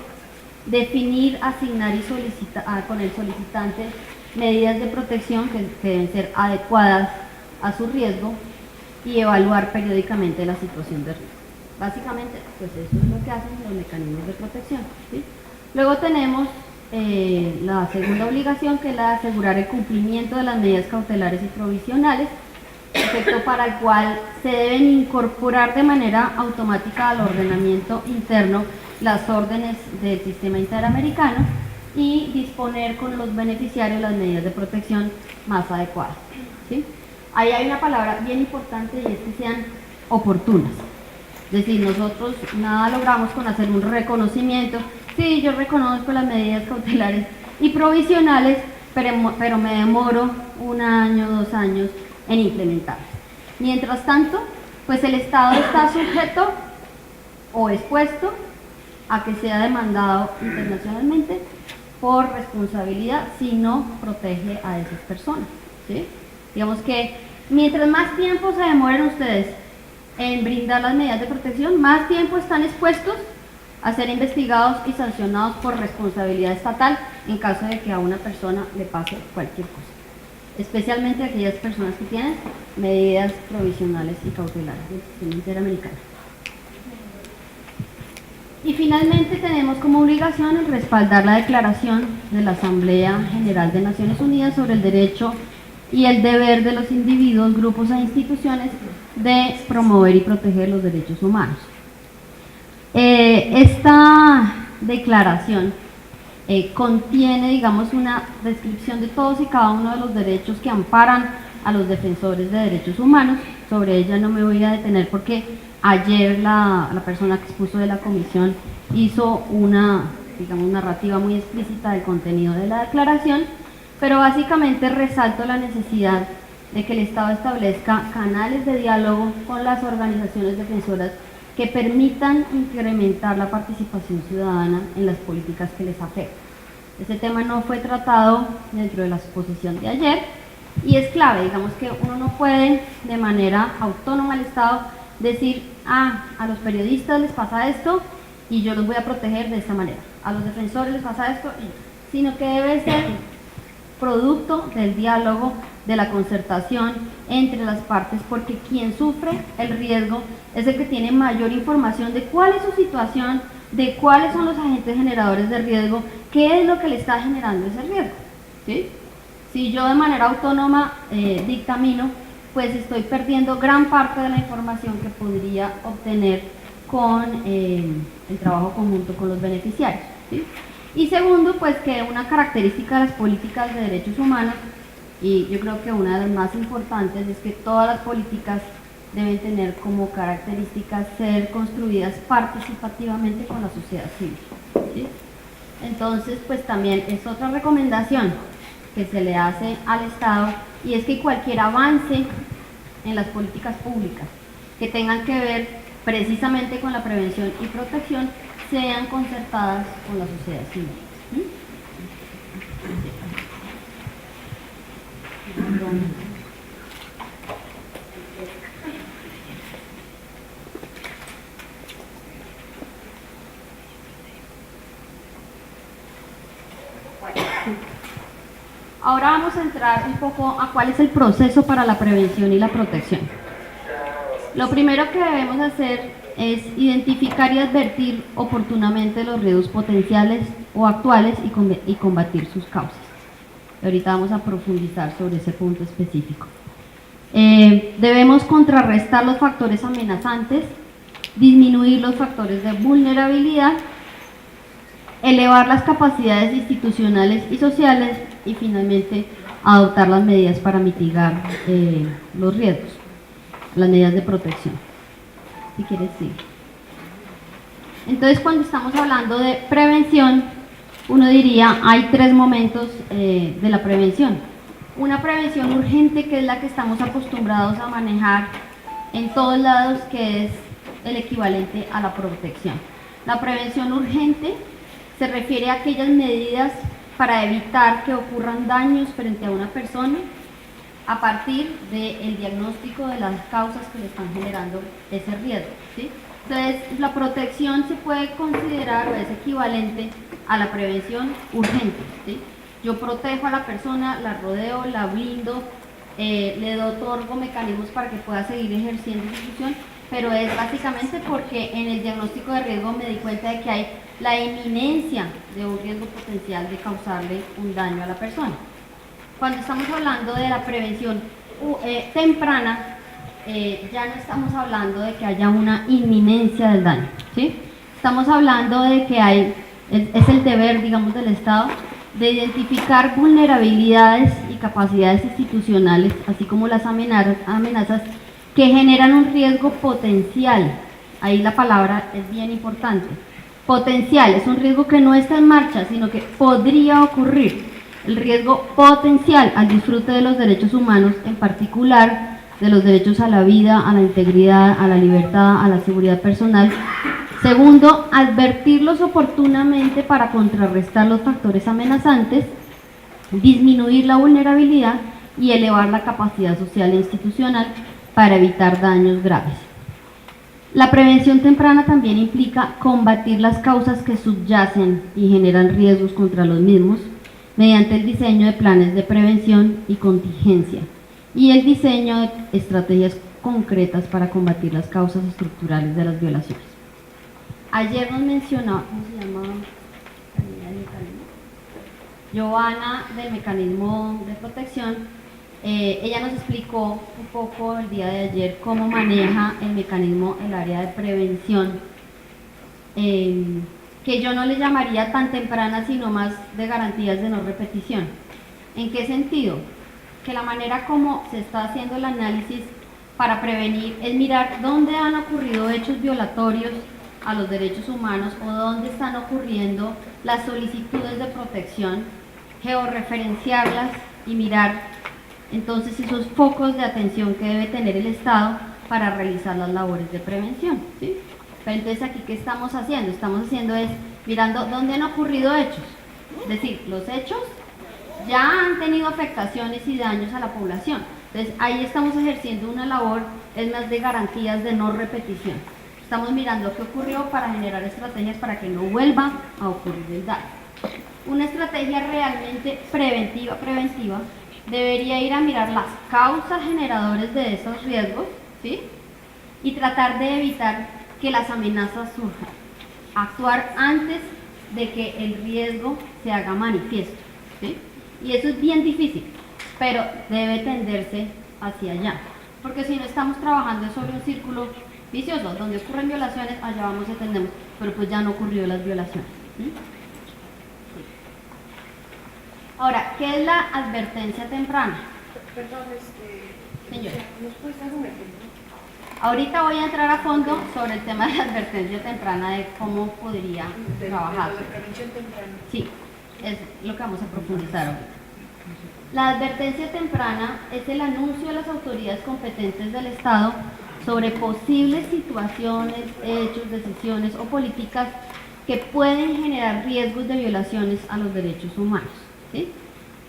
B: definir, asignar y solicitar con el solicitante medidas de protección que deben ser adecuadas a su riesgo y evaluar periódicamente la situación de riesgo. Básicamente, pues eso es lo que hacen los mecanismos de protección. ¿Sí? Luego tenemos la segunda obligación, que es la de asegurar el cumplimiento de las medidas cautelares y provisionales, efecto para el cual se deben incorporar de manera automática al ordenamiento interno las órdenes del sistema interamericano y disponer con los beneficiarios las medidas de protección más adecuadas. ¿Sí? Ahí hay una palabra bien importante y es que sean oportunas. Es decir, nosotros nada logramos con hacer un reconocimiento. Sí, yo reconozco las medidas cautelares y provisionales, pero me demoro 1 año, 2 años en implementarlas. Mientras tanto, pues el Estado está sujeto o expuesto a que sea demandado internacionalmente por responsabilidad si no protege a esas personas. ¿Sí? Digamos que mientras más tiempo se demoren ustedes en brindar las medidas de protección, más tiempo están expuestos a ser investigados y sancionados por responsabilidad estatal en caso de que a una persona le pase cualquier cosa, especialmente aquellas personas que tienen medidas provisionales y cautelares del sistema interamericano. Y finalmente tenemos como obligación el respaldar la declaración de la Asamblea General de Naciones Unidas sobre el derecho y el deber de los individuos, grupos e instituciones de promover y proteger los derechos humanos. Esta declaración contiene, digamos, una descripción de todos y cada uno de los derechos que amparan a los defensores de derechos humanos. Sobre ella no me voy a detener porque ayer la persona que expuso de la comisión hizo una, digamos, narrativa muy explícita del contenido de la declaración, pero básicamente resalto la necesidad de que el Estado establezca canales de diálogo con las organizaciones defensoras que permitan incrementar la participación ciudadana en las políticas que les afectan. Este tema no fue tratado dentro de la exposición de ayer y es clave, digamos que uno no puede de manera autónoma al Estado decir, a los periodistas les pasa esto y yo los voy a proteger de esta manera, a los defensores les pasa esto, sino que debe ser producto del diálogo, de la concertación entre las partes, porque quien sufre el riesgo es el que tiene mayor información de cuál es su situación, de cuáles son los agentes generadores de riesgo, qué es lo que le está generando ese riesgo. ¿Sí? Si yo de manera autónoma dictamino, pues estoy perdiendo gran parte de la información que podría obtener con el trabajo conjunto con los beneficiarios. ¿Sí? Y segundo, pues que una característica de las políticas de derechos humanos, y yo creo que una de las más importantes, es que todas las políticas deben tener como características ser construidas participativamente con la sociedad civil. ¿Sí? Entonces, pues también es otra recomendación que se le hace al Estado, y es que cualquier avance en las políticas públicas que tengan que ver precisamente con la prevención y protección sean concertadas con la sociedad civil. Ahora vamos a entrar un poco a cuál es el proceso para la prevención y la protección. Lo primero que debemos hacer es identificar y advertir oportunamente los riesgos potenciales o actuales y combatir sus causas. Ahorita vamos a profundizar sobre ese punto específico. Debemos contrarrestar los factores amenazantes, disminuir los factores de vulnerabilidad, elevar las capacidades institucionales y sociales y finalmente adoptar las medidas para mitigar los riesgos, las medidas de protección. Si quieres, sí. Entonces, cuando estamos hablando de prevención, uno diría, hay tres momentos de la prevención. Una prevención urgente, que es la que estamos acostumbrados a manejar en todos lados, que es el equivalente a la protección. La prevención urgente se refiere a aquellas medidas para evitar que ocurran daños frente a una persona a partir del diagnóstico de las causas que le están generando ese riesgo, ¿sí? Entonces, la protección se puede considerar o es equivalente a la prevención urgente, ¿sí? Yo protejo a la persona, la rodeo, la blindo, le otorgo mecanismos para que pueda seguir ejerciendo su función, pero es básicamente porque en el diagnóstico de riesgo me di cuenta de que hay la inminencia de un riesgo potencial de causarle un daño a la persona. Cuando estamos hablando de la prevención temprana, ya no estamos hablando de que haya una inminencia del daño, ¿sí? Estamos hablando de que es el deber, digamos, del Estado de identificar vulnerabilidades y capacidades institucionales, así como las amenazas que generan un riesgo potencial. Ahí la palabra es bien importante. Potencial es un riesgo que no está en marcha, sino que podría ocurrir. El riesgo potencial al disfrute de los derechos humanos, en particular de los derechos a la vida, a la integridad, a la libertad, a la seguridad personal. Segundo, advertirlos oportunamente para contrarrestar los factores amenazantes, disminuir la vulnerabilidad y elevar la capacidad social e institucional para evitar daños graves. La prevención temprana también implica combatir las causas que subyacen y generan riesgos contra los mismos mediante el diseño de planes de prevención y contingencia y el diseño de estrategias concretas para combatir las causas estructurales de las violaciones. Ayer nos mencionaba, ¿cómo se llama? Joana, del mecanismo de protección. Ella nos explicó un poco el día de ayer cómo maneja el mecanismo el área de prevención, que yo no le llamaría tan temprana, sino más de garantías de no repetición. ¿En qué sentido? Que la manera como se está haciendo el análisis para prevenir es mirar dónde han ocurrido hechos violatorios a los derechos humanos o dónde están ocurriendo las solicitudes de protección, georreferenciarlas y mirar entonces esos focos de atención que debe tener el Estado para realizar las labores de prevención, ¿sí? Pero entonces aquí, ¿qué estamos haciendo? Estamos haciendo es mirando dónde han ocurrido hechos, es decir, los hechos ya han tenido afectaciones y daños a la población. Entonces ahí estamos ejerciendo una labor, es más de garantías de no repetición. Estamos mirando qué ocurrió para generar estrategias para que no vuelva a ocurrir el daño. Una estrategia realmente preventiva debería ir a mirar las causas generadoras de esos riesgos, ¿sí? Y tratar de evitar que las amenazas surjan. Actuar antes de que el riesgo se haga manifiesto, ¿sí? Y eso es bien difícil, pero debe tenderse hacia allá. Porque si no estamos trabajando sobre un círculo vicioso, donde ocurren violaciones, allá vamos y atendemos, pero pues ya no ocurrió las violaciones, ¿sí? Ahora, ¿qué es la advertencia temprana?
C: Perdón,
B: señora,
C: ¿nos puedes dar un ejemplo?
B: Ahorita voy a entrar a fondo sobre el tema de la advertencia temprana, de cómo podría trabajar.
C: De prevención temprana.
B: Sí, es lo que vamos a profundizar ahorita. La advertencia temprana es el anuncio a las autoridades competentes del Estado sobre posibles situaciones, hechos, decisiones o políticas que pueden generar riesgos de violaciones a los derechos humanos, ¿sí?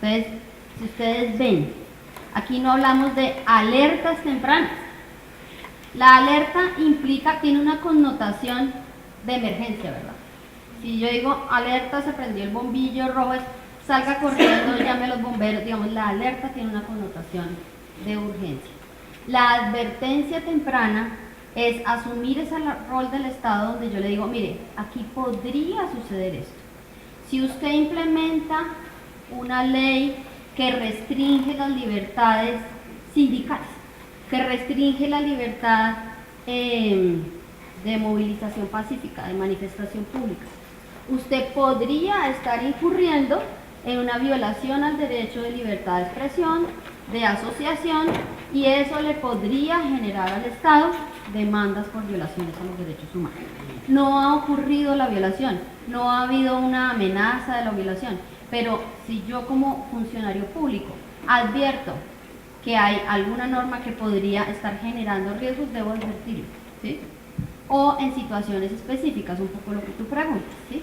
B: Entonces, si ustedes ven, aquí no hablamos de alertas tempranas. La alerta tiene una connotación de emergencia, ¿verdad? Si yo digo alerta, se prendió el bombillo rojo, salga corriendo, llame a los bomberos, digamos, la alerta tiene una connotación de urgencia. La advertencia temprana es asumir ese rol del Estado donde yo le digo, mire, aquí podría suceder esto. Si usted implementa una ley que restringe las libertades sindicales, que restringe la libertad de movilización pacífica, de manifestación pública, usted podría estar incurriendo en una violación al derecho de libertad de expresión, de asociación, y eso le podría generar al Estado demandas por violaciones a los derechos humanos. No ha ocurrido la violación, no ha habido una amenaza de la violación, pero si yo como funcionario público advierto que hay alguna norma que podría estar generando riesgos, debo advertirlo, ¿sí? O en situaciones específicas, un poco lo que tú preguntas, ¿sí?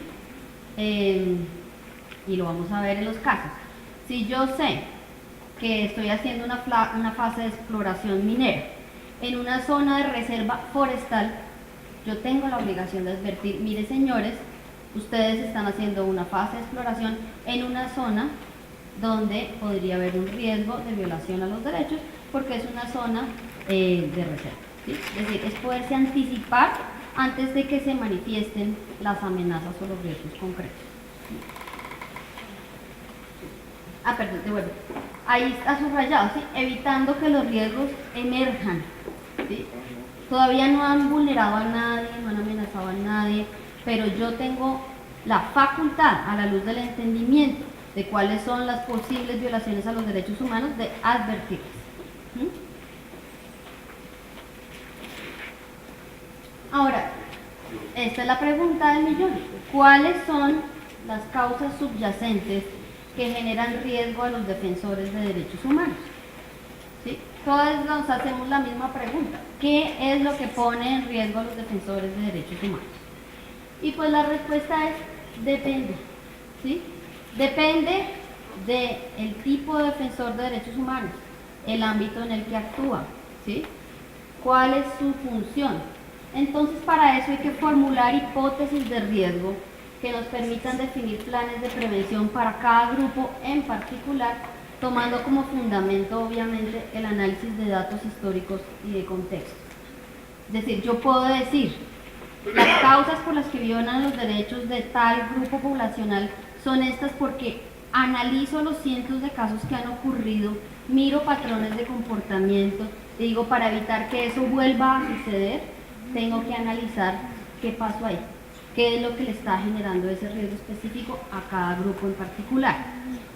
B: Y lo vamos a ver en los casos. Si yo sé que estoy haciendo una fase de exploración minera en una zona de reserva forestal, yo tengo la obligación de advertir, mire señores, ustedes están haciendo una fase de exploración en una zona donde podría haber un riesgo de violación a los derechos porque es una zona de reserva, ¿sí? Es decir, es poderse anticipar antes de que se manifiesten las amenazas o los riesgos concretos. Ah, perdón, de vuelvo. Ahí está subrayado, ¿sí? Evitando que los riesgos emerjan, ¿sí? Todavía no han vulnerado a nadie, no han amenazado a nadie, pero yo tengo la facultad, a la luz del entendimiento de cuáles son las posibles violaciones a los derechos humanos, de advertirles. Ahora, esta es la pregunta del millón. ¿Cuáles son las causas subyacentes que generan riesgo a los defensores de derechos humanos? ¿Sí? Todos nos hacemos la misma pregunta. ¿Qué es lo que pone en riesgo a los defensores de derechos humanos? Y pues la respuesta es depende, ¿sí? Depende del tipo de defensor de derechos humanos, el ámbito en el que actúa, ¿sí? ¿Cuál es su función? Entonces, para eso hay que formular hipótesis de riesgo que nos permitan definir planes de prevención para cada grupo en particular, tomando como fundamento, obviamente, el análisis de datos históricos y de contexto. Es decir, yo puedo decir, las causas por las que violan los derechos de tal grupo poblacional son estas porque analizo los cientos de casos que han ocurrido, miro patrones de comportamiento, y digo, para evitar que eso vuelva a suceder, tengo que analizar qué pasó ahí, qué es lo que le está generando ese riesgo específico a cada grupo en particular.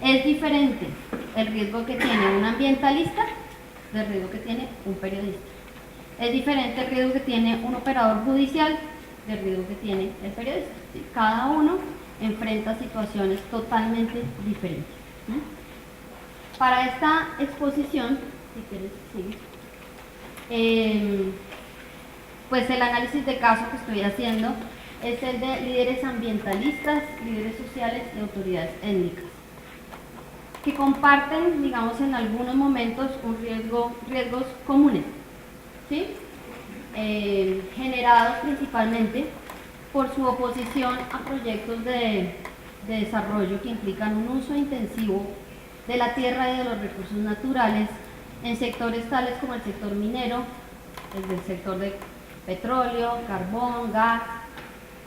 B: Es diferente el riesgo que tiene un ambientalista del riesgo que tiene un periodista. Es diferente el riesgo que tiene un operador judicial del riesgo que tiene el periodista. ¿Sí? Cada uno enfrenta situaciones totalmente diferentes. ¿Sí? Para esta exposición, si quieres, sigue. Pues el análisis de caso que estoy haciendo es el de líderes ambientalistas, líderes sociales y autoridades étnicas, que comparten, digamos, en algunos momentos riesgos comunes, ¿sí? Generados principalmente por su oposición a proyectos de desarrollo que implican un uso intensivo de la tierra y de los recursos naturales en sectores tales como el sector minero, el sector de petróleo, carbón, gas,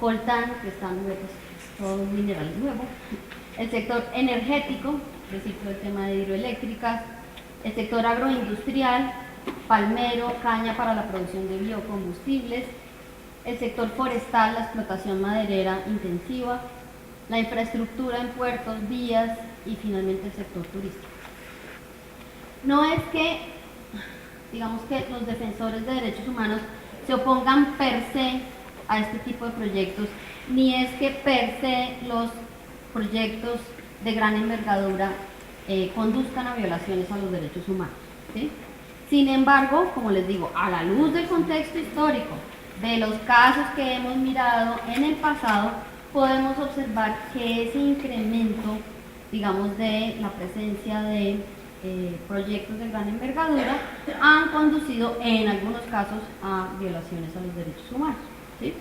B: coltán, que están todo un mineral nuevo, el sector energético, es decir, todo el tema de hidroeléctricas, el sector agroindustrial, palmero, caña para la producción de biocombustibles, el sector forestal, la explotación maderera intensiva, la infraestructura en puertos, vías y finalmente el sector turístico. No es que, digamos que los defensores de derechos humanos se opongan per se a este tipo de proyectos, ni es que per se los proyectos de gran envergadura conduzcan a violaciones a los derechos humanos, ¿sí? Sin embargo, como les digo, a la luz del contexto histórico, de los casos que hemos mirado en el pasado, podemos observar que ese incremento, digamos, de la presencia de proyectos de gran envergadura han conducido en algunos casos a violaciones a los derechos humanos, ¿sí?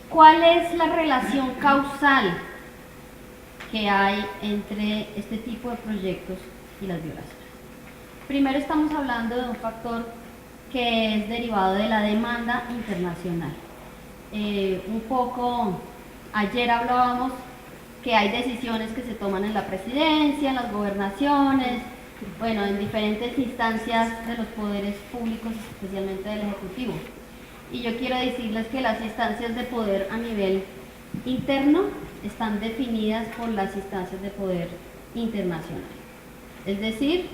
B: ¿Cuál es la relación causal que hay entre este tipo de proyectos y las violaciones. Primero estamos hablando de un factor que es derivado de la demanda internacional. Un poco ayer hablábamos que hay decisiones que se toman en la presidencia, en las gobernaciones, bueno, en diferentes instancias de los poderes públicos, especialmente del Ejecutivo. Y yo quiero decirles que las instancias de poder a nivel interno están definidas por las instancias de poder internacional. Es decir,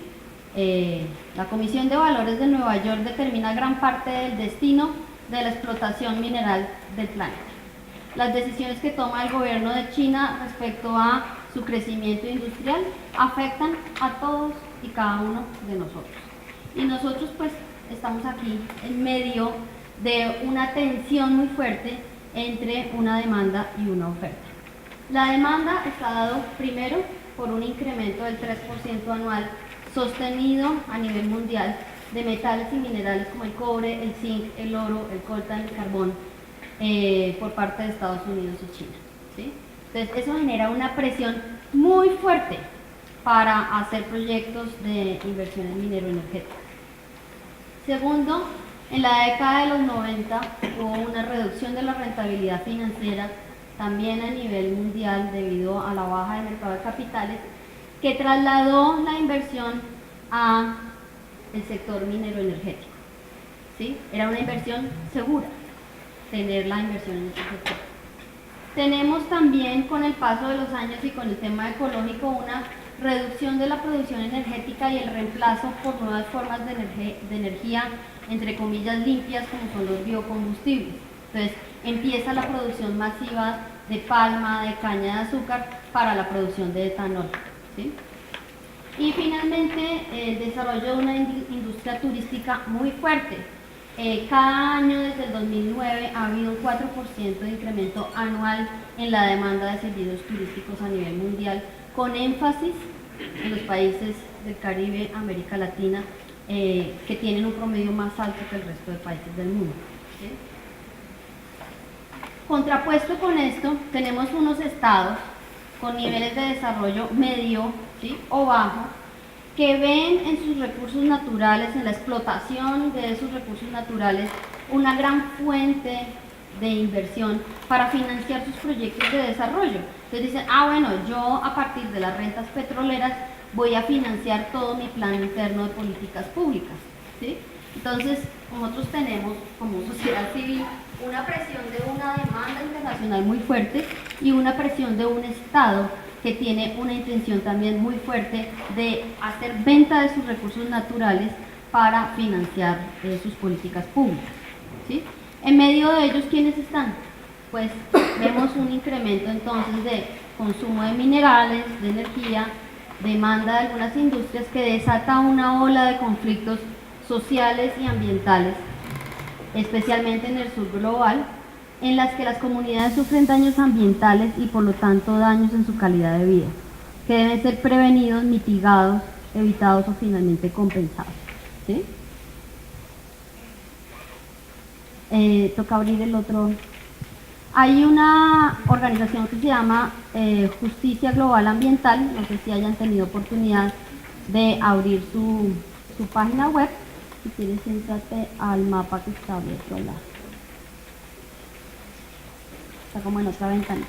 B: la Comisión de Valores de Nueva York determina gran parte del destino de la explotación mineral del planeta. Las decisiones que toma el gobierno de China respecto a su crecimiento industrial afectan a todos y cada uno de nosotros. Y nosotros pues estamos aquí en medio de una tensión muy fuerte entre una demanda y una oferta. La demanda está dado primero por un incremento del 3% anual sostenido a nivel mundial de metales y minerales como el cobre, el zinc, el oro, el coltan, el carbón, por parte de Estados Unidos y China, ¿sí? Entonces eso genera una presión muy fuerte para hacer proyectos de inversiones minero-energéticas. Segundo, en la década de los 90 hubo una reducción de la rentabilidad financiera también a nivel mundial debido a la baja del mercado de capitales, que trasladó la inversión a el sector minero-energético, ¿sí? Era una inversión segura tener la inversión en este sector. Tenemos también, con el paso de los años y con el tema ecológico, una reducción de la producción energética y el reemplazo por nuevas formas de energía, entre comillas, limpias, como son los biocombustibles. Entonces, empieza la producción masiva de palma, de caña de azúcar para la producción de etanol, ¿sí? Y finalmente, el desarrollo de una industria turística muy fuerte. Cada año desde el 2009 ha habido un 4% de incremento anual en la demanda de servicios turísticos a nivel mundial, con énfasis en los países del Caribe, América Latina, que tienen un promedio más alto que el resto de países del mundo, ¿sí? Contrapuesto con esto, tenemos unos estados con niveles de desarrollo medio, ¿sí?, o bajo, que ven en sus recursos naturales, en la explotación de esos recursos naturales, una gran fuente de inversión para financiar sus proyectos de desarrollo. Entonces dicen, bueno, yo a partir de las rentas petroleras voy a financiar todo mi plan interno de políticas públicas, ¿sí? Entonces, nosotros tenemos como sociedad civil una presión de una demanda internacional muy fuerte y una presión de un Estado que tiene una intención también muy fuerte de hacer venta de sus recursos naturales para financiar sus políticas públicas, ¿sí? En medio de ellos, ¿quiénes están? Pues vemos un incremento entonces de consumo de minerales, de energía, demanda de algunas industrias que desata una ola de conflictos sociales y ambientales, especialmente en el sur global, en las que las comunidades sufren daños ambientales y por lo tanto daños en su calidad de vida, que deben ser prevenidos, mitigados, evitados o finalmente compensados, ¿sí? Toca abrir el otro. Hay una organización que se llama Justicia Global Ambiental, no sé si hayan tenido oportunidad de abrir su página web. Si quieres, céntrate al mapa que está abierto al lado. Está como en otra ventana.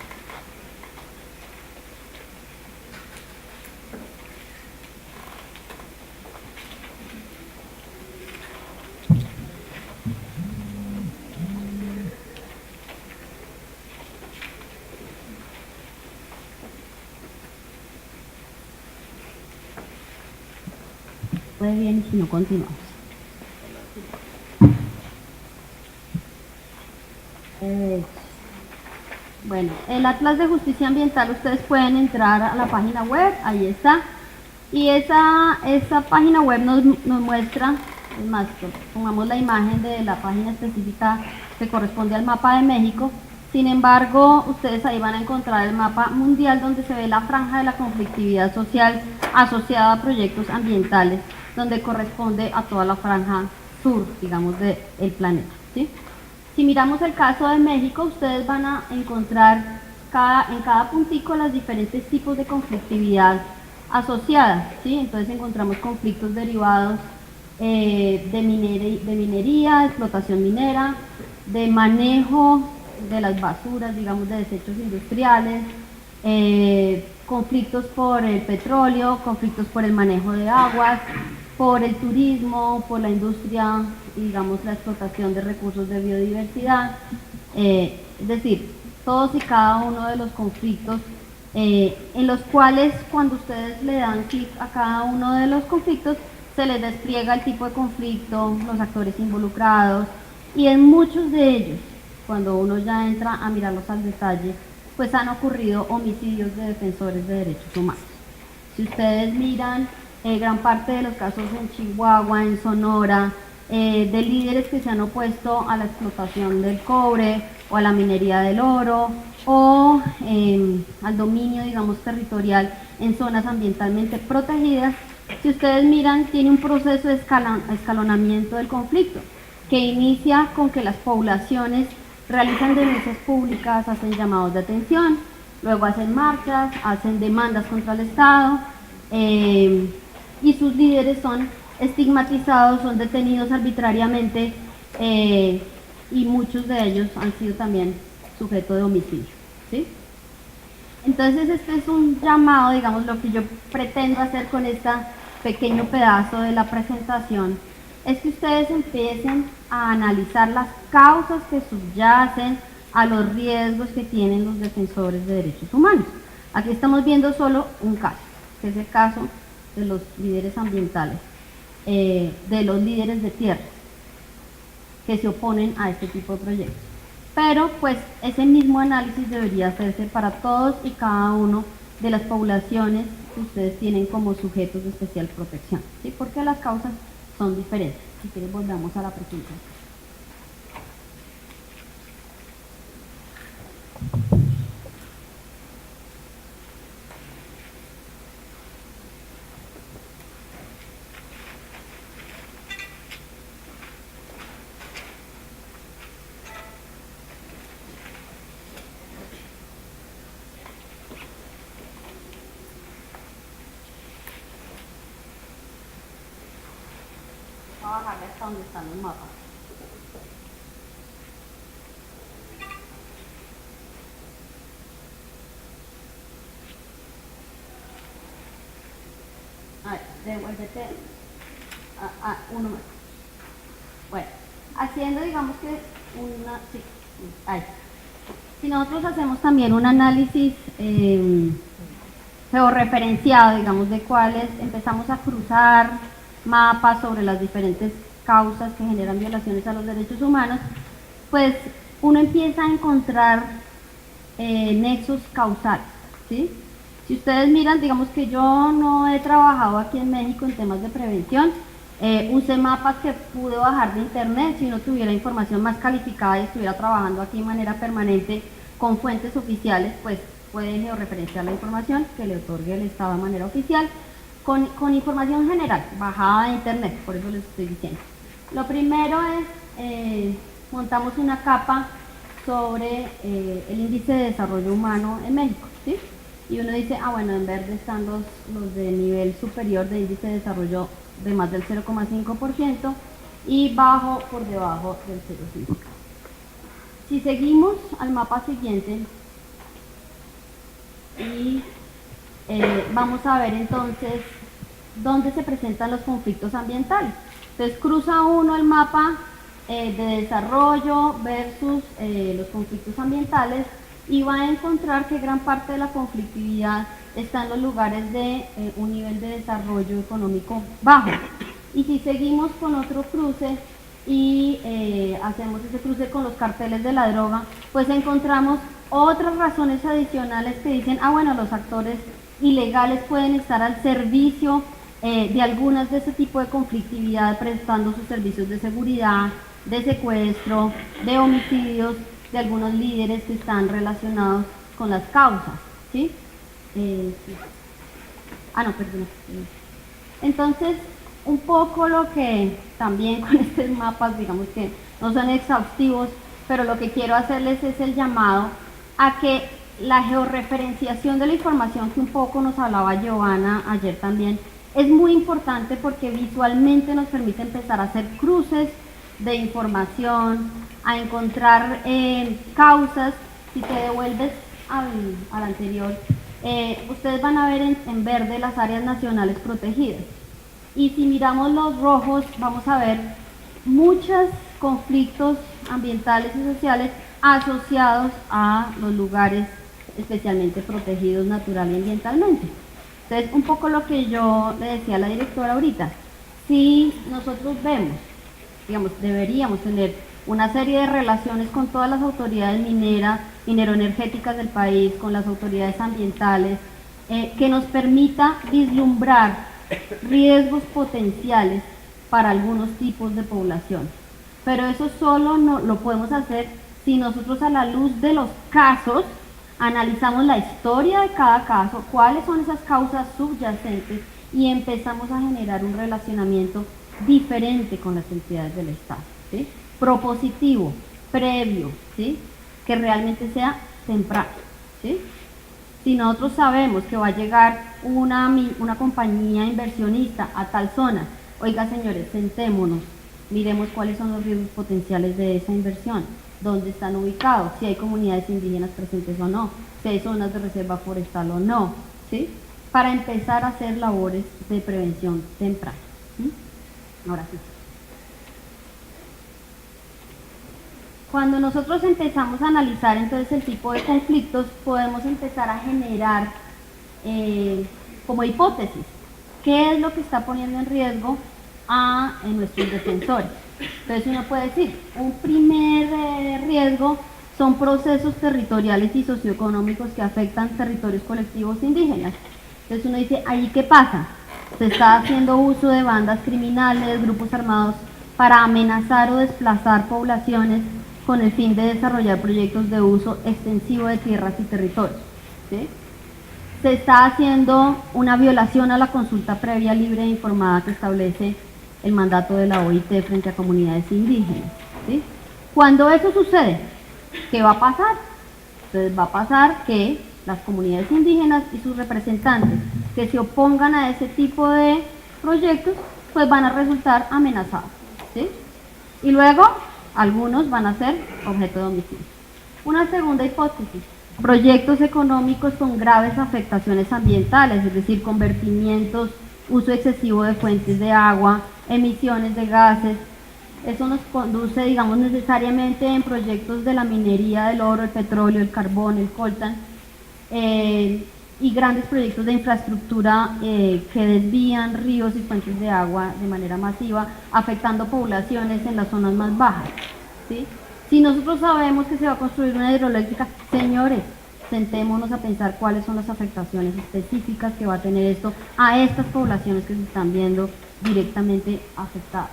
B: Puede bien, si no continuamos. Bueno, el Atlas de Justicia Ambiental, ustedes pueden entrar a la página web, ahí está. Y esa página web nos muestra, es más, pongamos la imagen de la página específica que corresponde al mapa de México. Sin embargo, ustedes ahí van a encontrar el mapa mundial donde se ve la franja de la conflictividad social asociada a proyectos ambientales, donde corresponde a toda la franja sur, digamos, del planeta, ¿sí? Si miramos el caso de México, ustedes van a encontrar en cada puntico los diferentes tipos de conflictividad asociada, ¿sí? Entonces encontramos conflictos derivados de minería, de explotación minera, de manejo de las basuras, digamos, de desechos industriales, conflictos por el petróleo, conflictos por el manejo de aguas, por el turismo, por la industria, digamos, la explotación de recursos de biodiversidad, es decir, todos y cada uno de los conflictos en los cuales cuando ustedes le dan clic a cada uno de los conflictos se les despliega el tipo de conflicto, los actores involucrados, y en muchos de ellos, cuando uno ya entra a mirarlos al detalle, pues han ocurrido homicidios de defensores de derechos humanos. Si ustedes miran gran parte de los casos en Chihuahua, en Sonora, de líderes que se han opuesto a la explotación del cobre o a la minería del oro o al dominio, digamos, territorial en zonas ambientalmente protegidas, si ustedes miran, tiene un proceso de escalonamiento del conflicto que inicia con que las poblaciones realizan denuncias públicas, hacen llamados de atención, luego hacen marchas, hacen demandas contra el Estado y sus líderes son estigmatizados, son detenidos arbitrariamente y muchos de ellos han sido también sujeto de homicidio, ¿sí? Entonces este es un llamado, digamos, lo que yo pretendo hacer con este pequeño pedazo de la presentación es que ustedes empiecen a analizar las causas que subyacen a los riesgos que tienen los defensores de derechos humanos. Aquí estamos viendo solo un caso, que es el caso de los líderes ambientales, de los líderes de tierra que se oponen a este tipo de proyectos. Pero pues ese mismo análisis debería hacerse para todos y cada uno de las poblaciones que ustedes tienen como sujetos de especial protección, ¿sí? Porque las causas son diferentes. Si quieren volvamos a la presentación. Voy a bajarle hasta donde están los mapas. A ver, devuélvete a uno más. Bueno, haciendo, digamos que una... Sí, ahí. Si nosotros hacemos también un análisis georreferenciado, digamos, de cuáles empezamos a cruzar mapas sobre las diferentes causas que generan violaciones a los derechos humanos, pues uno empieza a encontrar nexos causales, ¿sí? Si ustedes miran, digamos que yo no he trabajado aquí en México en temas de prevención, usé mapas que pude bajar de internet. Si no tuviera información más calificada y estuviera trabajando aquí de manera permanente con fuentes oficiales, pues puede georreferenciar la información que le otorgue el Estado de manera oficial con información general, bajada de internet, por eso les estoy diciendo. Lo primero es, montamos una capa sobre el índice de desarrollo humano en México, ¿sí? Y uno dice, ah bueno, en verde están los de nivel superior de índice de desarrollo de más del 0,5% y bajo por debajo del 0,5%. Si seguimos al mapa siguiente y vamos a ver entonces dónde se presentan los conflictos ambientales. Entonces cruza uno el mapa de desarrollo versus los conflictos ambientales y va a encontrar que gran parte de la conflictividad está en los lugares de un nivel de desarrollo económico bajo. Y si seguimos con otro cruce y hacemos ese cruce con los carteles de la droga, pues encontramos otras razones adicionales que dicen, ah bueno, los actores ilegales pueden estar al servicio de algunas de ese tipo de conflictividad, prestando sus servicios de seguridad, de secuestro, de homicidios, de algunos líderes que están relacionados con las causas, ¿sí? Sí. Ah, no, perdón. Entonces, un poco lo que también con estos mapas, digamos que no son exhaustivos, pero lo que quiero hacerles es el llamado a que la georreferenciación de la información que un poco nos hablaba Giovanna ayer también es muy importante porque visualmente nos permite empezar a hacer cruces de información, a encontrar causas. Si te devuelves al anterior, ustedes van a ver en verde las áreas nacionales protegidas. Y si miramos los rojos, vamos a ver muchos conflictos ambientales y sociales asociados a los lugares especialmente protegidos natural y ambientalmente. Entonces, un poco lo que yo le decía a la directora ahorita, si nosotros vemos, digamos, deberíamos tener una serie de relaciones con todas las autoridades mineroenergéticas del país, con las autoridades ambientales, que nos permita vislumbrar riesgos potenciales para algunos tipos de población. Pero eso solo no lo podemos hacer si nosotros, a la luz de los casos, analizamos la historia de cada caso, cuáles son esas causas subyacentes y empezamos a generar un relacionamiento diferente con las entidades del Estado, ¿sí? Propositivo, previo, ¿sí? Que realmente sea temprano, ¿sí? Si nosotros sabemos que va a llegar una compañía inversionista a tal zona, oiga señores, sentémonos, miremos cuáles son los riesgos potenciales de esa inversión, dónde están ubicados, si hay comunidades indígenas presentes o no, si hay zonas de reserva forestal o no, ¿sí? Para empezar a hacer labores de prevención temprana. ¿Sí? Ahora sí. Cuando nosotros empezamos a analizar entonces el tipo de conflictos, podemos empezar a generar como hipótesis qué es lo que está poniendo en riesgo a nuestros defensores. Entonces uno puede decir, un primer riesgo son procesos territoriales y socioeconómicos que afectan territorios colectivos indígenas. Entonces uno dice, ¿ahí qué pasa? Se está haciendo uso de bandas criminales, grupos armados para amenazar o desplazar poblaciones con el fin de desarrollar proyectos de uso extensivo de tierras y territorios, ¿sí? Se está haciendo una violación a la consulta previa, libre e informada que establece el mandato de la OIT frente a comunidades indígenas, ¿sí? Cuando eso sucede, ¿qué va a pasar? Entonces va a pasar que las comunidades indígenas y sus representantes que se opongan a ese tipo de proyectos, pues van a resultar amenazados, ¿sí? Y luego, algunos van a ser objeto de homicidio. Una segunda hipótesis, proyectos económicos con graves afectaciones ambientales, es decir, convertimientos, uso excesivo de fuentes de agua, emisiones de gases. Eso nos conduce, digamos, necesariamente en proyectos de la minería del oro, el petróleo, el carbón, el coltan, y grandes proyectos de infraestructura que desvían ríos y fuentes de agua de manera masiva, afectando poblaciones en las zonas más bajas, ¿sí? Si nosotros sabemos que se va a construir una hidroeléctrica, señores, sentémonos a pensar cuáles son las afectaciones específicas que va a tener esto a estas poblaciones que se están viendo directamente afectadas.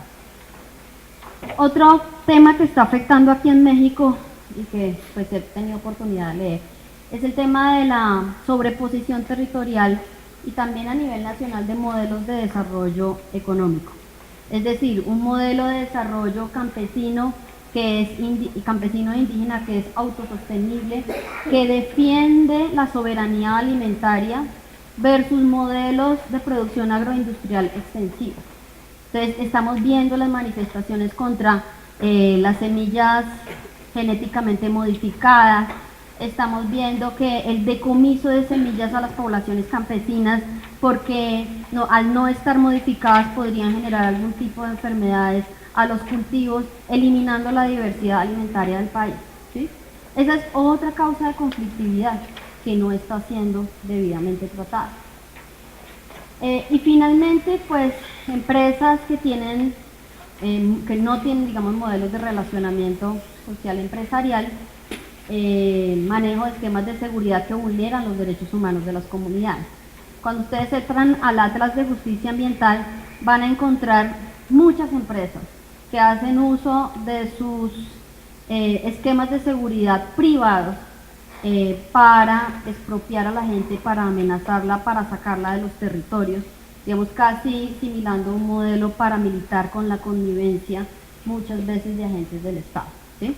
B: Otro tema que está afectando aquí en México y que pues he tenido oportunidad de leer es el tema de la sobreposición territorial y también a nivel nacional de modelos de desarrollo económico. Es decir, un modelo de desarrollo campesino que es campesino e indígena, que es autosostenible, que defiende la soberanía alimentaria versus modelos de producción agroindustrial extensiva. Entonces estamos viendo las manifestaciones contra las semillas genéticamente modificadas, estamos viendo que el decomiso de semillas a las poblaciones campesinas, porque al no estar modificadas podrían generar algún tipo de enfermedades a los cultivos, eliminando la diversidad alimentaria del país, ¿sí? Esa es otra causa de conflictividad que no está siendo debidamente tratada. Y finalmente, pues, empresas que no tienen, digamos, modelos de relacionamiento social empresarial, manejo de esquemas de seguridad que vulneran los derechos humanos de las comunidades. Cuando ustedes entran al Atlas de Justicia Ambiental, van a encontrar muchas empresas que hacen uso de sus esquemas de seguridad privados para expropiar a la gente, para amenazarla, para sacarla de los territorios, digamos, casi similando un modelo paramilitar con la connivencia muchas veces de agentes del Estado, ¿sí?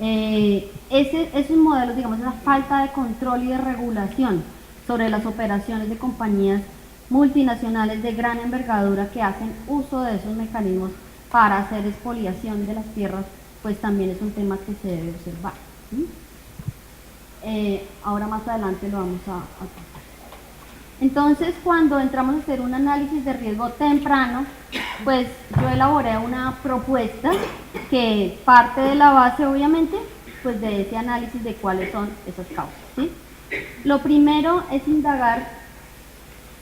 B: Esos modelos, digamos, esa falta de control y de regulación sobre las operaciones de compañías multinacionales de gran envergadura que hacen uso de esos mecanismos para hacer expoliación de las tierras, pues también es un tema que se debe observar. Ahora más adelante lo vamos a tocar. Entonces, cuando entramos a hacer un análisis de riesgo temprano, pues yo elaboré una propuesta que parte de la base, obviamente, pues de ese análisis de cuáles son esas causas, ¿sí? Lo primero es indagar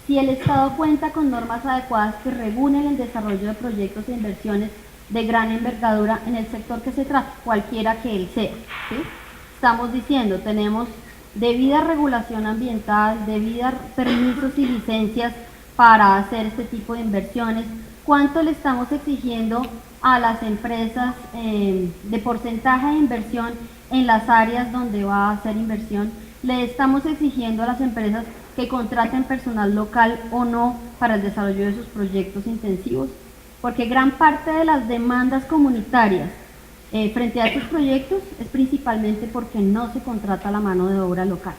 B: si el Estado cuenta con normas adecuadas que regulen el desarrollo de proyectos e inversiones de gran envergadura en el sector que se trata, cualquiera que él sea, ¿sí? Estamos diciendo, tenemos debida regulación ambiental, debidas permisos y licencias para hacer este tipo de inversiones. ¿Cuánto le estamos exigiendo a las empresas de porcentaje de inversión en las áreas donde va a hacer inversión? ¿Le estamos exigiendo a las empresas que contraten personal local o no para el desarrollo de sus proyectos intensivos? Porque gran parte de las demandas comunitarias frente a estos proyectos es principalmente porque no se contrata la mano de obra local,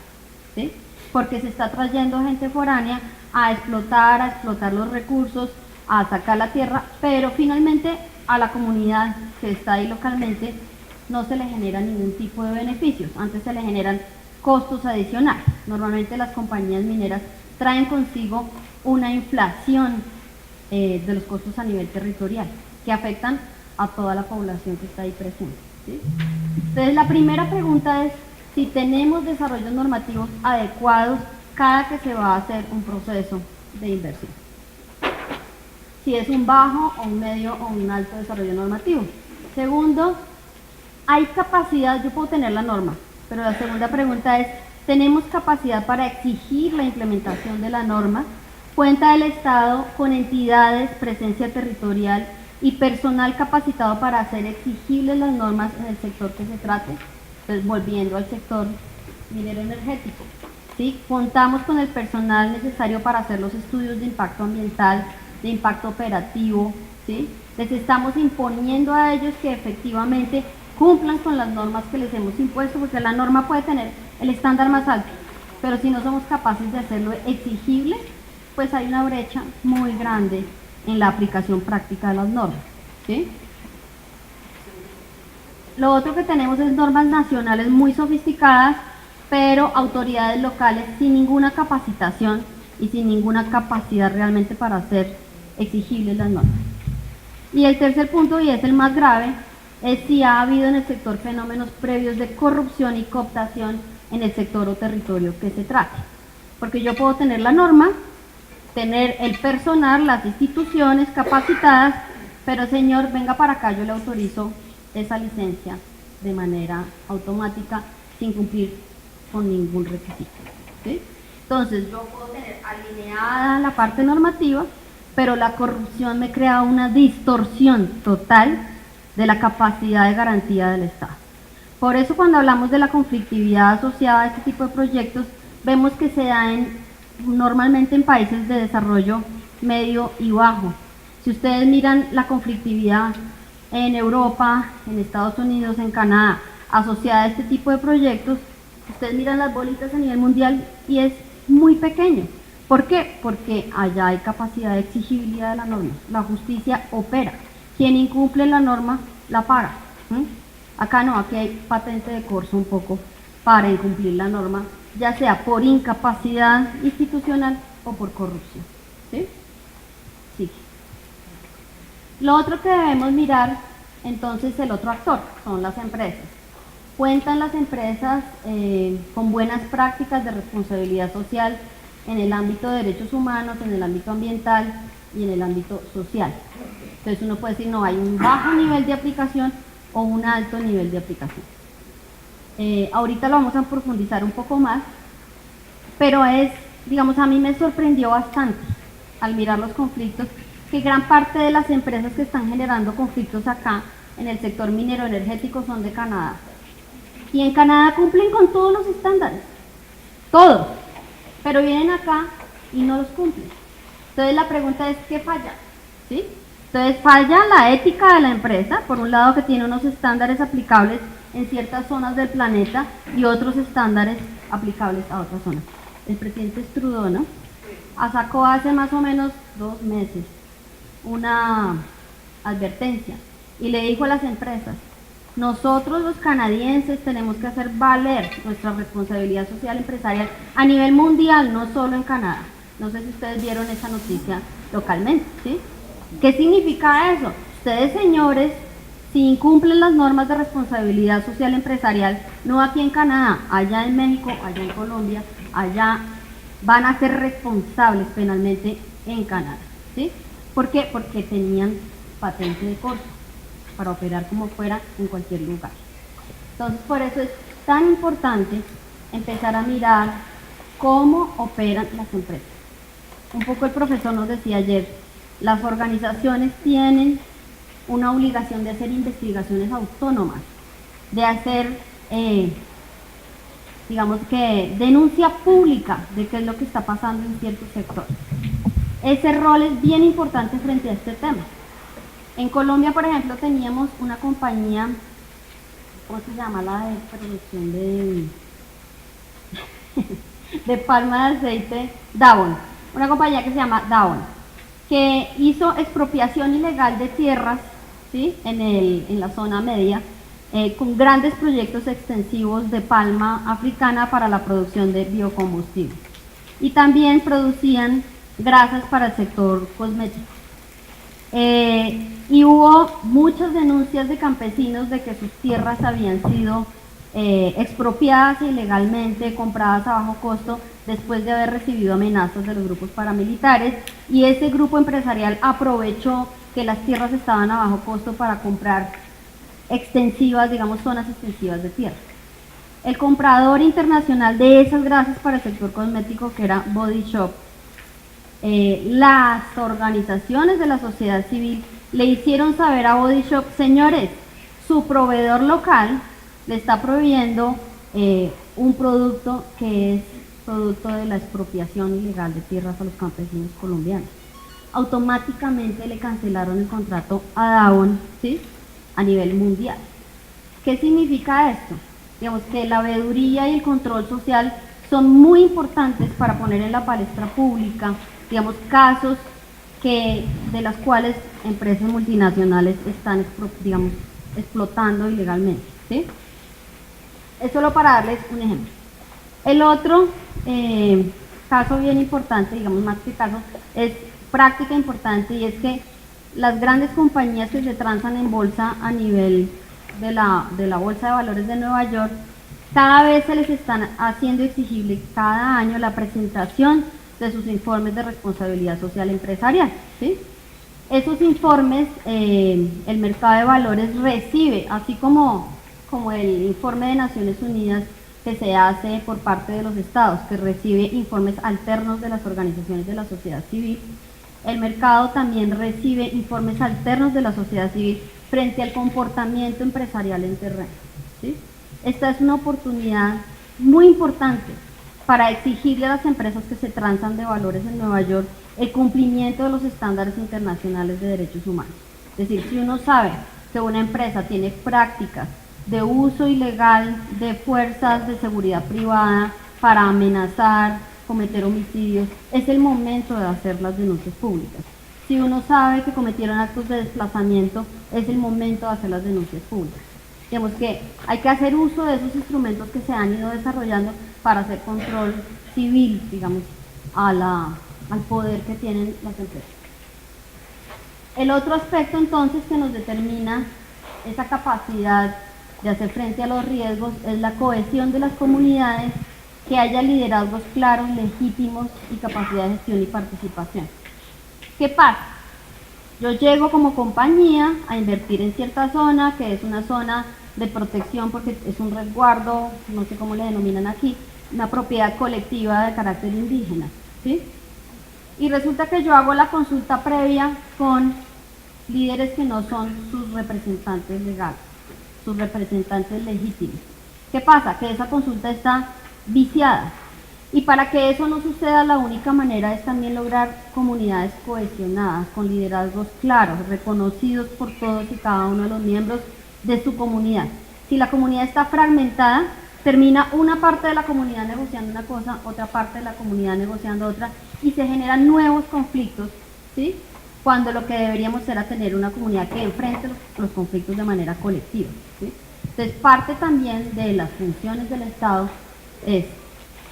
B: ¿sí? Porque se está trayendo gente foránea a explotar los recursos, a sacar la tierra, pero finalmente a la comunidad que está ahí localmente no se le genera ningún tipo de beneficios, antes se le generan costos adicionales. Normalmente las compañías mineras traen consigo una inflación de los costos a nivel territorial que afectan a toda la población que está ahí presente, ¿sí? Entonces la primera pregunta es si tenemos desarrollos normativos adecuados cada que se va a hacer un proceso de inversión. Si es un bajo o un medio o un alto desarrollo normativo. Segundo, ¿hay capacidad? Yo puedo tener la norma, pero la segunda pregunta es, ¿tenemos capacidad para exigir la implementación de la norma? ¿Cuenta el Estado con entidades, presencia territorial y personal capacitado para hacer exigibles las normas en el sector que se trate? Entonces, volviendo al sector minero energético, ¿sí? Contamos con el personal necesario para hacer los estudios de impacto ambiental, de impacto operativo, ¿sí? Les estamos imponiendo a ellos que efectivamente cumplan con las normas que les hemos impuesto, porque la norma puede tener el estándar más alto, pero si no somos capaces de hacerlo exigible, pues hay una brecha muy grande en la aplicación práctica de las normas, ¿sí? Lo otro que tenemos es normas nacionales muy sofisticadas, pero autoridades locales sin ninguna capacitación y sin ninguna capacidad realmente para hacer exigibles las normas. Y el tercer punto, y es el más grave, es si ha habido en el sector fenómenos previos de corrupción y cooptación en el sector o territorio que se trate. Porque yo puedo tener la norma, tener el personal, las instituciones capacitadas, pero señor, venga para acá, yo le autorizo esa licencia de manera automática sin cumplir con ningún requisito, ¿sí? Entonces yo puedo tener alineada la parte normativa, pero la corrupción me crea una distorsión total de la capacidad de garantía del Estado. Por eso cuando hablamos de la conflictividad asociada a este tipo de proyectos, vemos que se da normalmente en países de desarrollo medio y bajo. Si ustedes miran la conflictividad en Europa, en Estados Unidos, en Canadá, asociada a este tipo de proyectos, ustedes miran las bolitas a nivel mundial y es muy pequeño. ¿Por qué? Porque allá hay capacidad de exigibilidad de la norma. La justicia opera. Quien incumple la norma, la paga. Acá no, aquí hay patente de corso un poco para incumplir la norma, ya sea por incapacidad institucional o por corrupción. ¿Sí? Sí. Lo otro que debemos mirar, entonces, el otro actor, son las empresas. ¿Cuentan las empresas con buenas prácticas de responsabilidad social en el ámbito de derechos humanos, en el ámbito ambiental y en el ámbito social? Entonces uno puede decir, no, hay un bajo nivel de aplicación o un alto nivel de aplicación. Ahorita lo vamos a profundizar un poco más, pero digamos, a mí me sorprendió bastante al mirar los conflictos, que gran parte de las empresas que están generando conflictos acá en el sector minero energético son de Canadá. Y en Canadá cumplen con todos los estándares, todos, pero vienen acá y no los cumplen. Entonces la pregunta es, ¿qué falla? ¿Sí? Entonces falla la ética de la empresa, por un lado que tiene unos estándares aplicables en ciertas zonas del planeta y otros estándares aplicables a otras zonas. El presidente Trudeau, ¿no? Sacó hace más o menos 2 meses una advertencia y le dijo a las empresas: nosotros los canadienses tenemos que hacer valer nuestra responsabilidad social empresarial a nivel mundial, no solo en Canadá. No sé si ustedes vieron esa noticia localmente, ¿sí? ¿Qué significa eso? Ustedes, señores, si incumplen las normas de responsabilidad social empresarial, no aquí en Canadá, allá en México, allá en Colombia, allá van a ser responsables penalmente en Canadá, ¿sí? ¿Por qué? Porque tenían patente de corso para operar como fuera en cualquier lugar. Entonces, por eso es tan importante empezar a mirar cómo operan las empresas. Un poco el profesor nos decía ayer, las organizaciones tienen una obligación de hacer investigaciones autónomas, de hacer, digamos que, denuncia pública de qué es lo que está pasando en ciertos sectores. Ese rol es bien importante frente a este tema. En Colombia, por ejemplo, teníamos una compañía, ¿cómo se llama? La de producción de palma de aceite, Davon. Una compañía que se llama Davon, que hizo expropiación ilegal de tierras, ¿sí? en la zona media, con grandes proyectos extensivos de palma africana para la producción de biocombustible. Y también producían grasas para el sector cosmético. Y hubo muchas denuncias de campesinos de que sus tierras habían sido expropiadas ilegalmente, compradas a bajo costo, después de haber recibido amenazas de los grupos paramilitares, y ese grupo empresarial aprovechó que las tierras estaban a bajo costo para comprar extensivas, digamos, zonas extensivas de tierra. El comprador internacional de esas grasas para el sector cosmético, que era Body Shop, las organizaciones de la sociedad civil le hicieron saber a Body Shop: señores, su proveedor local le está proveyendo un producto que es producto de la expropiación ilegal de tierras a los campesinos colombianos. Automáticamente le cancelaron el contrato a Davon, ¿sí? A nivel mundial. ¿Qué significa esto? Digamos que la veeduría y el control social son muy importantes para poner en la palestra pública, digamos, casos de las cuales empresas multinacionales están, digamos, explotando ilegalmente, ¿sí? Es solo para darles un ejemplo. El otro caso bien importante, digamos, más que caso, es práctica importante, y es que las grandes compañías que se transan en bolsa a nivel de la Bolsa de Valores de Nueva York, cada vez se les están haciendo exigible cada año la presentación de sus informes de responsabilidad social empresarial, ¿sí? Esos informes el mercado de valores recibe, así como el informe de Naciones Unidas que se hace por parte de los estados, que recibe informes alternos de las organizaciones de la sociedad civil. El mercado también recibe informes alternos de la sociedad civil frente al comportamiento empresarial en terreno, ¿sí? Esta es una oportunidad muy importante para exigirle a las empresas que se transan de valores en Nueva York el cumplimiento de los estándares internacionales de derechos humanos. Es decir, si uno sabe que una empresa tiene prácticas de uso ilegal de fuerzas de seguridad privada para amenazar, cometer homicidios, es el momento de hacer las denuncias públicas. Si uno sabe que cometieron actos de desplazamiento, es el momento de hacer las denuncias públicas. Digamos que hay que hacer uso de esos instrumentos que se han ido desarrollando para hacer control civil, digamos, al poder que tienen las empresas. El otro aspecto entonces que nos determina esa capacidad de hacer frente a los riesgos es la cohesión de las comunidades, que haya liderazgos claros, legítimos y capacidad de gestión y participación. ¿Qué pasa? Yo llego como compañía a invertir en cierta zona, que es una zona de protección porque es un resguardo, no sé cómo le denominan aquí, una propiedad colectiva de carácter indígena, ¿sí? Y resulta que yo hago la consulta previa con líderes que no son sus representantes legales, sus representantes legítimos. ¿Qué pasa? Que esa consulta está viciada. Y para que eso no suceda, la única manera es también lograr comunidades cohesionadas, con liderazgos claros, reconocidos por todos y cada uno de los miembros de su comunidad. Si la comunidad está fragmentada, termina una parte de la comunidad negociando una cosa, otra parte de la comunidad negociando otra, y se generan nuevos conflictos, ¿sí? Cuando lo que deberíamos era tener una comunidad que enfrente los conflictos de manera colectiva, ¿sí? Entonces, parte también de las funciones del Estado es,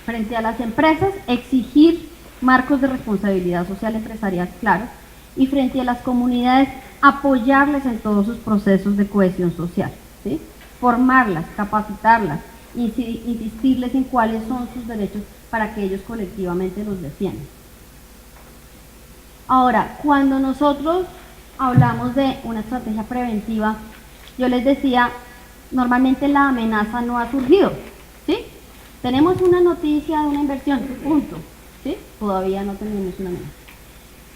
B: frente a las empresas, exigir marcos de responsabilidad social empresarial claros, y frente a las comunidades, apoyarles en todos sus procesos de cohesión social, ¿sí? Formarlas, capacitarlas, insistirles en cuáles son sus derechos para que ellos colectivamente los defiendan. Ahora, cuando nosotros hablamos de una estrategia preventiva, yo les decía, normalmente la amenaza no ha surgido, ¿sí? Tenemos una noticia de una inversión, punto, ¿sí? Todavía no tenemos una amenaza.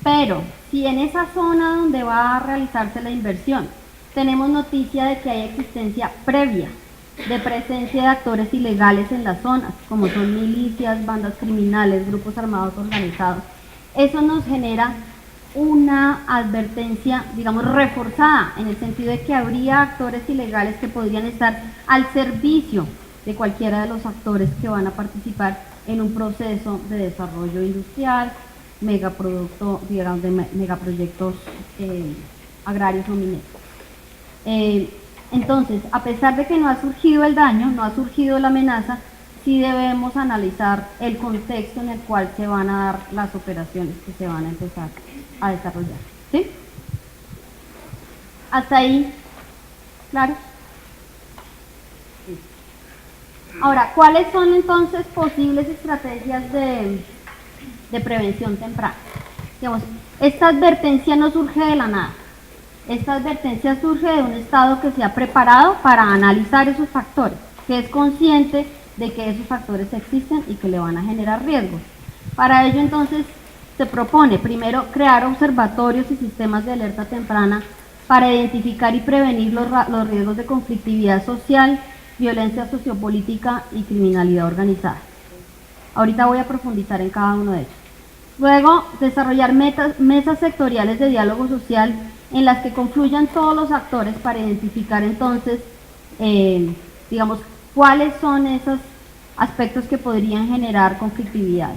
B: Pero, si en esa zona donde va a realizarse la inversión, tenemos noticia de que hay existencia previa de presencia de actores ilegales en las zonas, como son milicias, bandas criminales, grupos armados organizados, eso nos genera una advertencia, digamos, reforzada, en el sentido de que habría actores ilegales que podrían estar al servicio de cualquiera de los actores que van a participar en un proceso de desarrollo industrial, digamos, de megaproyectos agrarios o mineros. Entonces, a pesar de que no ha surgido el daño, no ha surgido la amenaza, sí debemos analizar el contexto en el cual se van a dar las operaciones que se van a empezar a desarrollar, ¿sí? Hasta ahí, ¿claro? Sí. Ahora, ¿cuáles son entonces posibles estrategias de prevención temprana? Digamos, esta advertencia no surge de la nada. Esta advertencia surge de un Estado que se ha preparado para analizar esos factores, que es consciente de que esos factores existen y que le van a generar riesgos. Para ello, entonces, se propone primero crear observatorios y sistemas de alerta temprana para identificar y prevenir los riesgos de conflictividad social, violencia sociopolítica y criminalidad organizada. Ahorita voy a profundizar en cada uno de ellos. Luego, desarrollar mesas sectoriales de diálogo social en las que confluyan todos los actores para identificar entonces, digamos, cuáles son esos aspectos que podrían generar conflictividad.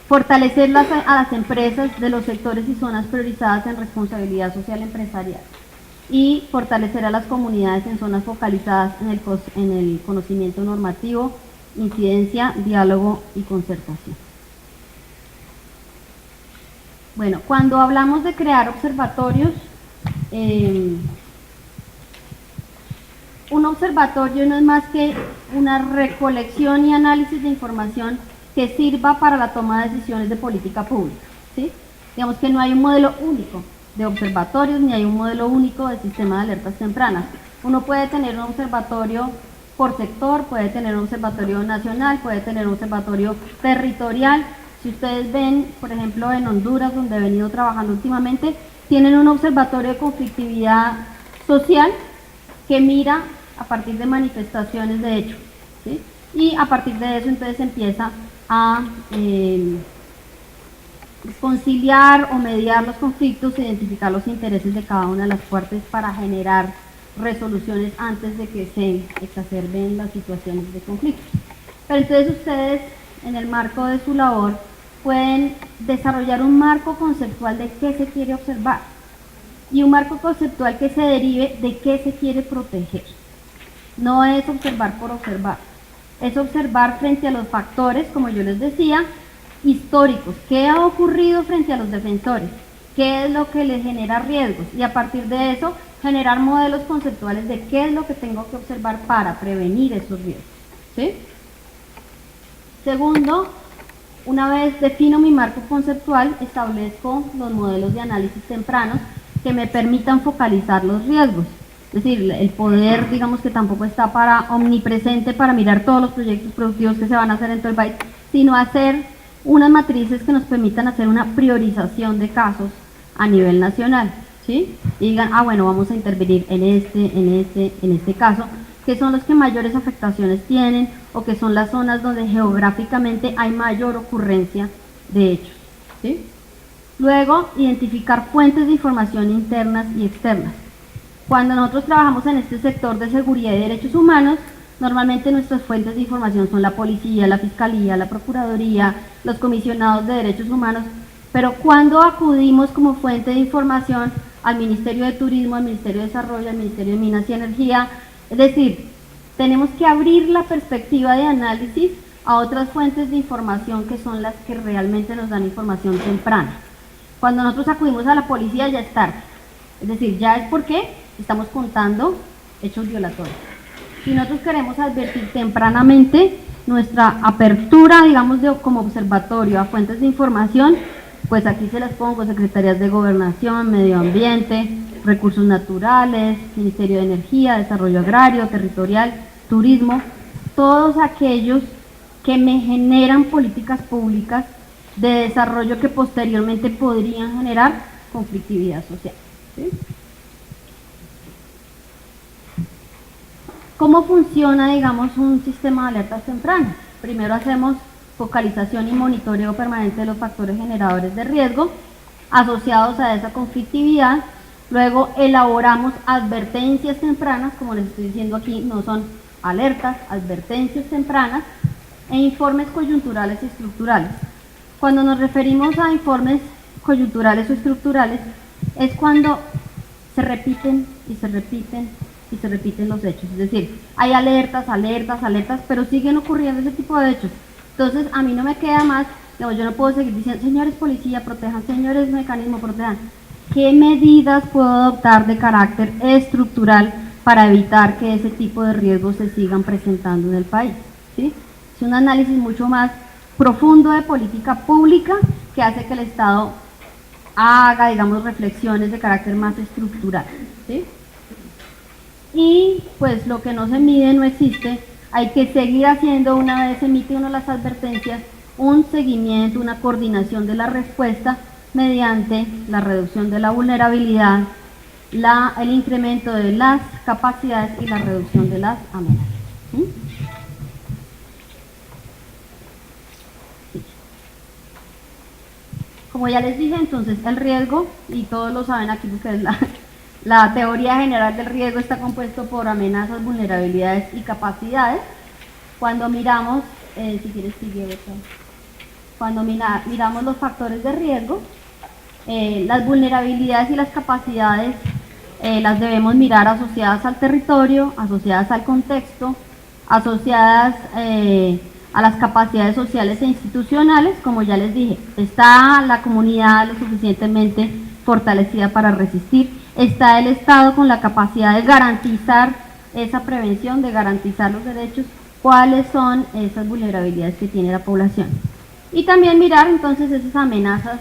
B: Fortalecer a las empresas de los sectores y zonas priorizadas en responsabilidad social empresarial. Y fortalecer a las comunidades en zonas focalizadas en el conocimiento normativo, incidencia, diálogo y concertación. Bueno, cuando hablamos de crear observatorios, un observatorio no es más que una recolección y análisis de información que sirva para la toma de decisiones de política pública, ¿sí? Digamos que no hay un modelo único de observatorios ni hay un modelo único de sistema de alertas tempranas. Uno puede tener un observatorio por sector, puede tener un observatorio nacional, puede tener un observatorio territorial. Si ustedes ven, por ejemplo, en Honduras, donde he venido trabajando últimamente, tienen un observatorio de conflictividad social que mira a partir de manifestaciones de hecho, ¿sí? Y a partir de eso entonces empieza a conciliar o mediar los conflictos, identificar los intereses de cada una de las partes para generar resoluciones antes de que se exacerben las situaciones de conflicto. Pero entonces ustedes, en el marco de su labor, pueden desarrollar un marco conceptual de qué se quiere observar y un marco conceptual que se derive de qué se quiere proteger. No es observar por observar, es observar frente a los factores, como yo les decía, históricos, qué ha ocurrido frente a los defensores, qué es lo que les genera riesgos y a partir de eso generar modelos conceptuales de qué es lo que tengo que observar para prevenir esos riesgos, ¿sí? Segundo, una vez defino mi marco conceptual, establezco los modelos de análisis tempranos que me permitan focalizar los riesgos. Es decir, el poder, digamos que tampoco está omnipresente para mirar todos los proyectos productivos que se van a hacer en todo el país, sino hacer unas matrices que nos permitan hacer una priorización de casos a nivel nacional, ¿sí? Y digan, bueno, vamos a intervenir en este caso, que son los que mayores afectaciones tienen o que son las zonas donde geográficamente hay mayor ocurrencia de hechos, ¿sí? Luego, identificar fuentes de información internas y externas. Cuando nosotros trabajamos en este sector de seguridad y derechos humanos, normalmente nuestras fuentes de información son la policía, la fiscalía, la procuraduría, los comisionados de derechos humanos, pero cuando acudimos como fuente de información al Ministerio de Turismo, al Ministerio de Desarrollo, al Ministerio de Minas y Energía, es decir, tenemos que abrir la perspectiva de análisis a otras fuentes de información que son las que realmente nos dan información temprana. Cuando nosotros acudimos a la policía ya es tarde, es decir, ya es porque estamos contando hechos violatorios. Si nosotros queremos advertir tempranamente, nuestra apertura, digamos, como observatorio a fuentes de información, pues aquí se las pongo: Secretarías de Gobernación, Medio Ambiente, Recursos Naturales, Ministerio de Energía, Desarrollo Agrario, Territorial, Turismo, todos aquellos que me generan políticas públicas de desarrollo que posteriormente podrían generar conflictividad social. ¿Sí? ¿Cómo funciona, digamos, un sistema de alertas tempranas? Primero hacemos focalización y monitoreo permanente de los factores generadores de riesgo asociados a esa conflictividad. Luego elaboramos advertencias tempranas, como les estoy diciendo aquí, no son alertas, advertencias tempranas, e informes coyunturales y estructurales. Cuando nos referimos a informes coyunturales o estructurales, es cuando se repiten y se repiten y se repiten los hechos. Es decir, hay alertas, alertas, alertas, pero siguen ocurriendo ese tipo de hechos. Entonces, a mí no me queda más, digamos, yo no puedo seguir diciendo: señores policía, protejan; señores mecanismo, protejan. ¿Qué medidas puedo adoptar de carácter estructural para evitar que ese tipo de riesgos se sigan presentando en el país? ¿Sí? Es un análisis mucho más profundo de política pública que hace que el Estado haga, digamos, reflexiones de carácter más estructural. ¿Sí? Y pues lo que no se mide no existe. Hay que seguir haciendo, una vez emite uno las advertencias, un seguimiento, una coordinación de la respuesta mediante la reducción de la vulnerabilidad, el incremento de las capacidades y la reducción de las amenazas. ¿Sí? Sí. Como ya les dije, entonces el riesgo, y todos lo saben aquí porque es la teoría general del riesgo, está compuesto por amenazas, vulnerabilidades y capacidades. Cuando miramos, si quieres sigue esto. Cuando miramos los factores de riesgo, las vulnerabilidades y las capacidades las debemos mirar asociadas al territorio, asociadas al contexto, asociadas a las capacidades sociales e institucionales. Como ya les dije, está la comunidad lo suficientemente fortalecida para resistir, está el Estado con la capacidad de garantizar esa prevención, de garantizar los derechos, cuáles son esas vulnerabilidades que tiene la población. Y también mirar entonces esas amenazas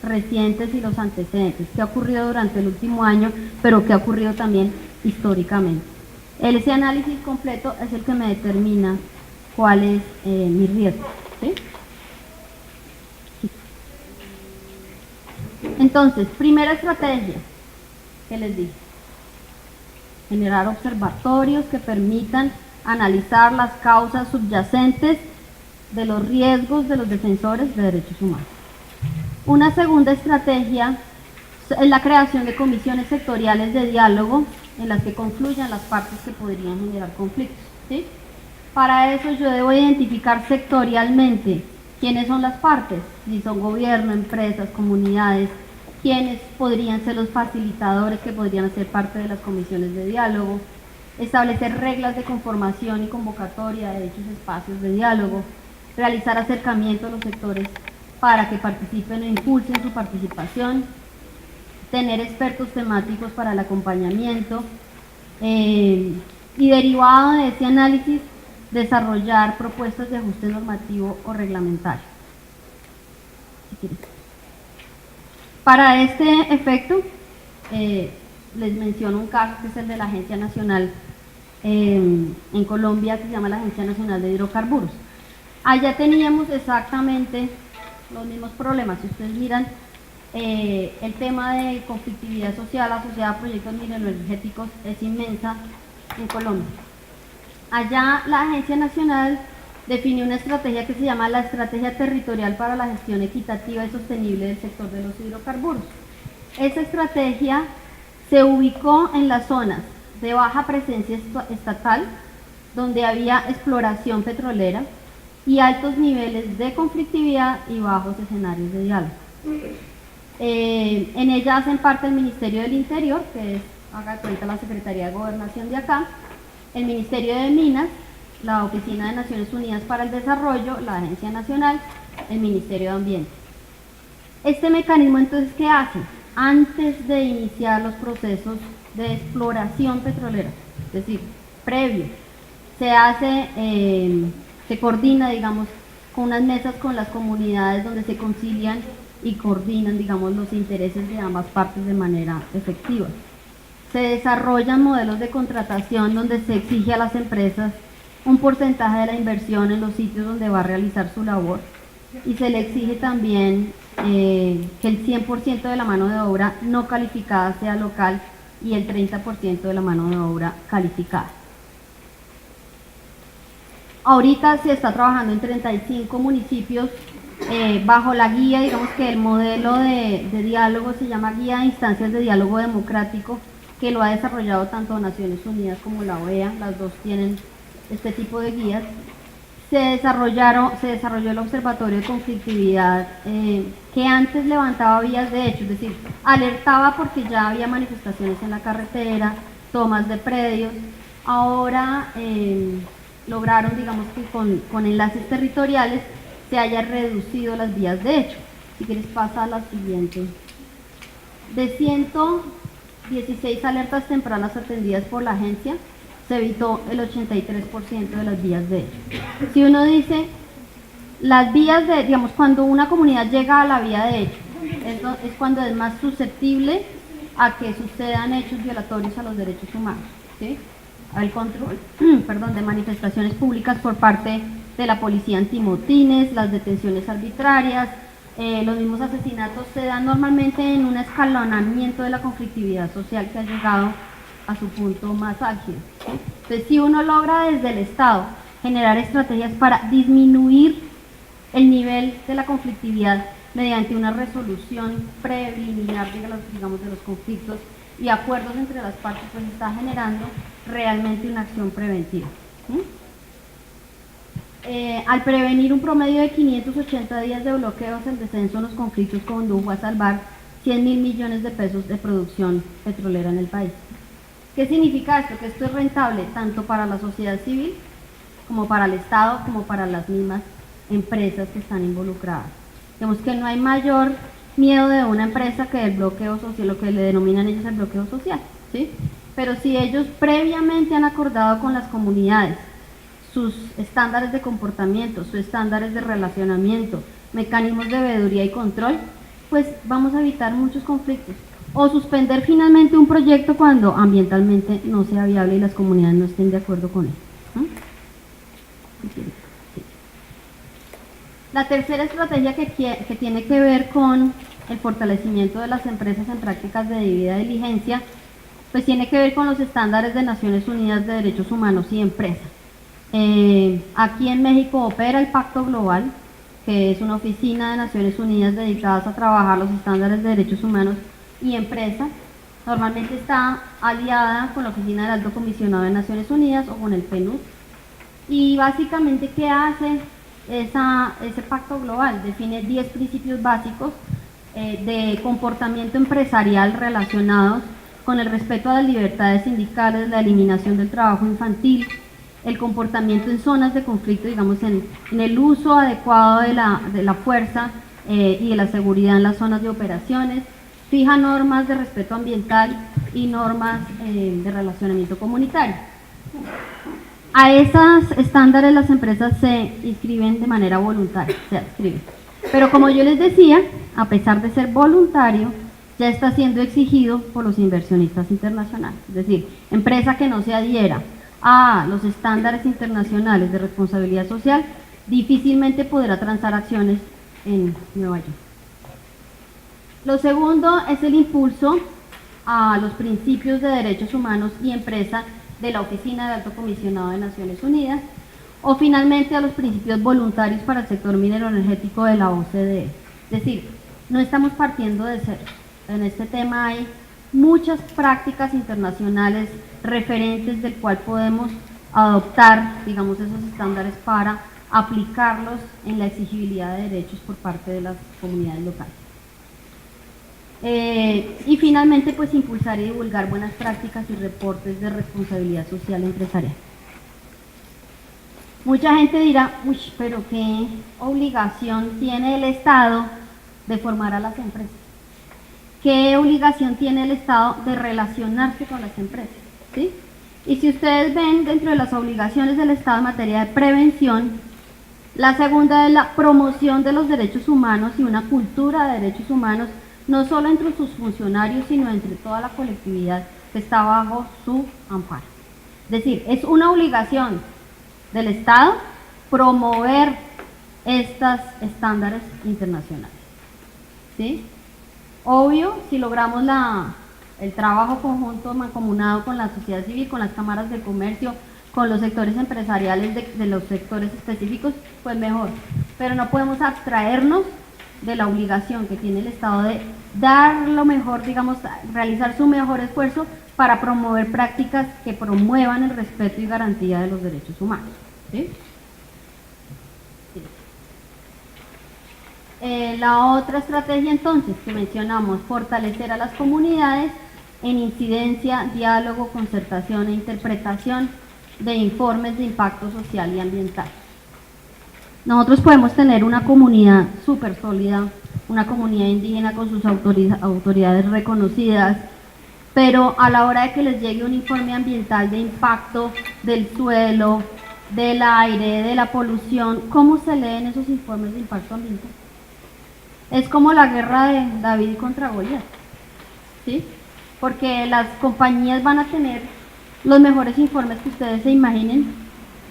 B: recientes y los antecedentes, qué ha ocurrido durante el último año, pero qué ha ocurrido también históricamente. Ese análisis completo es el que me determina cuál es mi riesgo. ¿Sí? Entonces, primera estrategia que les dije: generar observatorios que permitan analizar las causas subyacentes de los riesgos de los defensores de derechos humanos. Una segunda estrategia es la creación de comisiones sectoriales de diálogo en las que confluyan las partes que podrían generar conflictos. ¿Sí? Para eso yo debo identificar sectorialmente quiénes son las partes, si son gobierno, empresas, comunidades, quiénes podrían ser los facilitadores que podrían ser parte de las comisiones de diálogo, establecer reglas de conformación y convocatoria de dichos espacios de diálogo, realizar acercamiento a los sectores para que participen e impulsen su participación, tener expertos temáticos para el acompañamiento y, derivado de ese análisis, desarrollar propuestas de ajuste normativo o reglamentario. Para este efecto, les menciono un caso que es el de la Agencia Nacional en Colombia, que se llama la Agencia Nacional de Hidrocarburos. Allá teníamos exactamente los mismos problemas. Si ustedes miran, el tema de conflictividad social asociada a proyectos mineroenergéticos es inmensa en Colombia. Allá la Agencia Nacional definió una estrategia que se llama la Estrategia Territorial para la Gestión Equitativa y Sostenible del Sector de los Hidrocarburos. Esa estrategia se ubicó en las zonas de baja presencia estatal, donde había exploración petrolera y altos niveles de conflictividad y bajos escenarios de diálogo. En ella hacen parte el Ministerio del Interior, que es, haga cuenta, la Secretaría de Gobernación de acá, el Ministerio de Minas, la Oficina de Naciones Unidas para el Desarrollo, la Agencia Nacional, el Ministerio de Ambiente. Este mecanismo, entonces, ¿qué hace? Antes de iniciar los procesos de exploración petrolera, es decir, previo, se coordina, digamos, con unas mesas con las comunidades donde se concilian y coordinan, digamos, los intereses de ambas partes de manera efectiva. Se desarrollan modelos de contratación donde se exige a las empresas un porcentaje de la inversión en los sitios donde va a realizar su labor, y se le exige también que el 100% de la mano de obra no calificada sea local y el 30% de la mano de obra calificada. Ahorita se está trabajando en 35 municipios bajo la guía, digamos que el modelo de diálogo se llama Guía de Instancias de Diálogo Democrático, que lo ha desarrollado tanto Naciones Unidas como la OEA, las dos tienen este tipo de guías. Se desarrolló el Observatorio de Conflictividad, que antes levantaba vías de hecho, es decir, alertaba porque ya había manifestaciones en la carretera, tomas de predios. Ahora lograron, digamos, que con enlaces territoriales se haya reducido las vías de hecho. Si quieres pasa a la siguiente. De 116 alertas tempranas atendidas por la agencia, se evitó el 83% de las vías de hecho. Si uno dice, las vías de, digamos, cuando una comunidad llega a la vía de hecho, eso es cuando es más susceptible a que sucedan hechos violatorios a los derechos humanos, ¿sí? Al control, de manifestaciones públicas por parte de la policía antimotines, las detenciones arbitrarias, los mismos asesinatos se dan normalmente en un escalonamiento de la conflictividad social que ha llegado a su punto más álgido, ¿sí? Entonces, si uno logra desde el Estado generar estrategias para disminuir el nivel de la conflictividad mediante una resolución preliminar, digamos, de los conflictos y acuerdos entre las partes, pues está generando realmente una acción preventiva. Al prevenir un promedio de 580 días de bloqueos, el descenso en los conflictos condujo a salvar 100.000 millones de pesos de producción petrolera en el país. ¿Qué significa esto? Que esto es rentable tanto para la sociedad civil como para el Estado, como para las mismas empresas que están involucradas. Digamos que no hay mayor miedo de una empresa que el bloqueo social, lo que le denominan ellos el bloqueo social, ¿sí? Pero si ellos previamente han acordado con las comunidades sus estándares de comportamiento, sus estándares de relacionamiento, mecanismos de veeduría y control, pues vamos a evitar muchos conflictos. O suspender finalmente un proyecto cuando ambientalmente no sea viable y las comunidades no estén de acuerdo con él. La tercera estrategia que tiene que ver con el fortalecimiento de las empresas en prácticas de debida diligencia, pues tiene que ver con los estándares de Naciones Unidas de Derechos Humanos y Empresa. Aquí en México opera el Pacto Global, que es una oficina de Naciones Unidas dedicada a trabajar los estándares de derechos humanos y empresa. Normalmente está aliada con la Oficina del Alto Comisionado de Naciones Unidas o con el PNUD. Y básicamente, ¿qué hace ese pacto global? Define 10 principios básicos de comportamiento empresarial relacionados con el respeto a las libertades sindicales, la eliminación del trabajo infantil, el comportamiento en zonas de conflicto, digamos, en el uso adecuado de la fuerza y de la seguridad en las zonas de operaciones, fija normas de respeto ambiental y normas de relacionamiento comunitario. A esos estándares las empresas se inscriben de manera voluntaria, se adscriben. Pero como yo les decía, a pesar de ser voluntario, ya está siendo exigido por los inversionistas internacionales. Es decir, empresa que no se adhiera a los estándares internacionales de responsabilidad social difícilmente podrá transar acciones en Nueva York. Lo segundo es el impulso a los principios de derechos humanos y empresa de la Oficina del Alto Comisionado de Naciones Unidas, o finalmente a los principios voluntarios para el sector minero energético de la OCDE. Es decir, no estamos partiendo de cero. En este tema hay muchas prácticas internacionales referentes del cual podemos adoptar, digamos, esos estándares para aplicarlos en la exigibilidad de derechos por parte de las comunidades locales. Y finalmente, pues impulsar y divulgar buenas prácticas y reportes de responsabilidad social empresarial. Mucha gente dirá, uy, pero ¿qué obligación tiene el Estado de formar a las empresas? ¿Qué obligación tiene el Estado de relacionarse con las empresas? ¿Sí? Y si ustedes ven dentro de las obligaciones del Estado en materia de prevención, la segunda es la promoción de los derechos humanos y una cultura de derechos humanos, no solo entre sus funcionarios, sino entre toda la colectividad que está bajo su amparo. Es decir, es una obligación del Estado promover estos estándares internacionales. ¿Sí? Obvio, si logramos el trabajo conjunto, mancomunado con la sociedad civil, con las cámaras de comercio, con los sectores empresariales de los sectores específicos, pues mejor. Pero no podemos abstraernos de la obligación que tiene el Estado de dar lo mejor, digamos, realizar su mejor esfuerzo para promover prácticas que promuevan el respeto y garantía de los derechos humanos. ¿Sí? La otra estrategia entonces que mencionamos, fortalecer a las comunidades en incidencia, diálogo, concertación e interpretación de informes de impacto social y ambiental. Nosotros podemos tener una comunidad súper sólida, una comunidad indígena con sus autoridades reconocidas, pero a la hora de que les llegue un informe ambiental de impacto del suelo, del aire, de la polución, ¿cómo se leen esos informes de impacto ambiental? Es como la guerra de David contra Goliat, ¿sí? Porque las compañías van a tener los mejores informes que ustedes se imaginen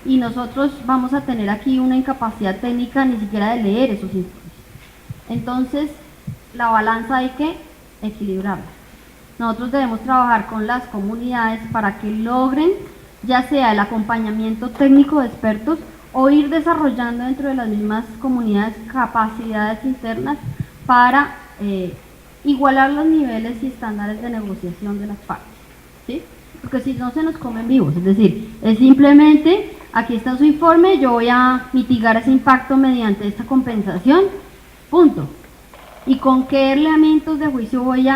B: y nosotros vamos a tener aquí una incapacidad técnica ni siquiera de leer esos informes. Entonces, la balanza hay que equilibrarla. Nosotros debemos trabajar con las comunidades para que logren ya sea el acompañamiento técnico de expertos o ir desarrollando dentro de las mismas comunidades capacidades internas para igualar los niveles y estándares de negociación de las partes, ¿sí? Porque si no se nos comen vivos, es decir, es simplemente, aquí está su informe, yo voy a mitigar ese impacto mediante esta compensación, punto. ¿Y con qué elementos de juicio voy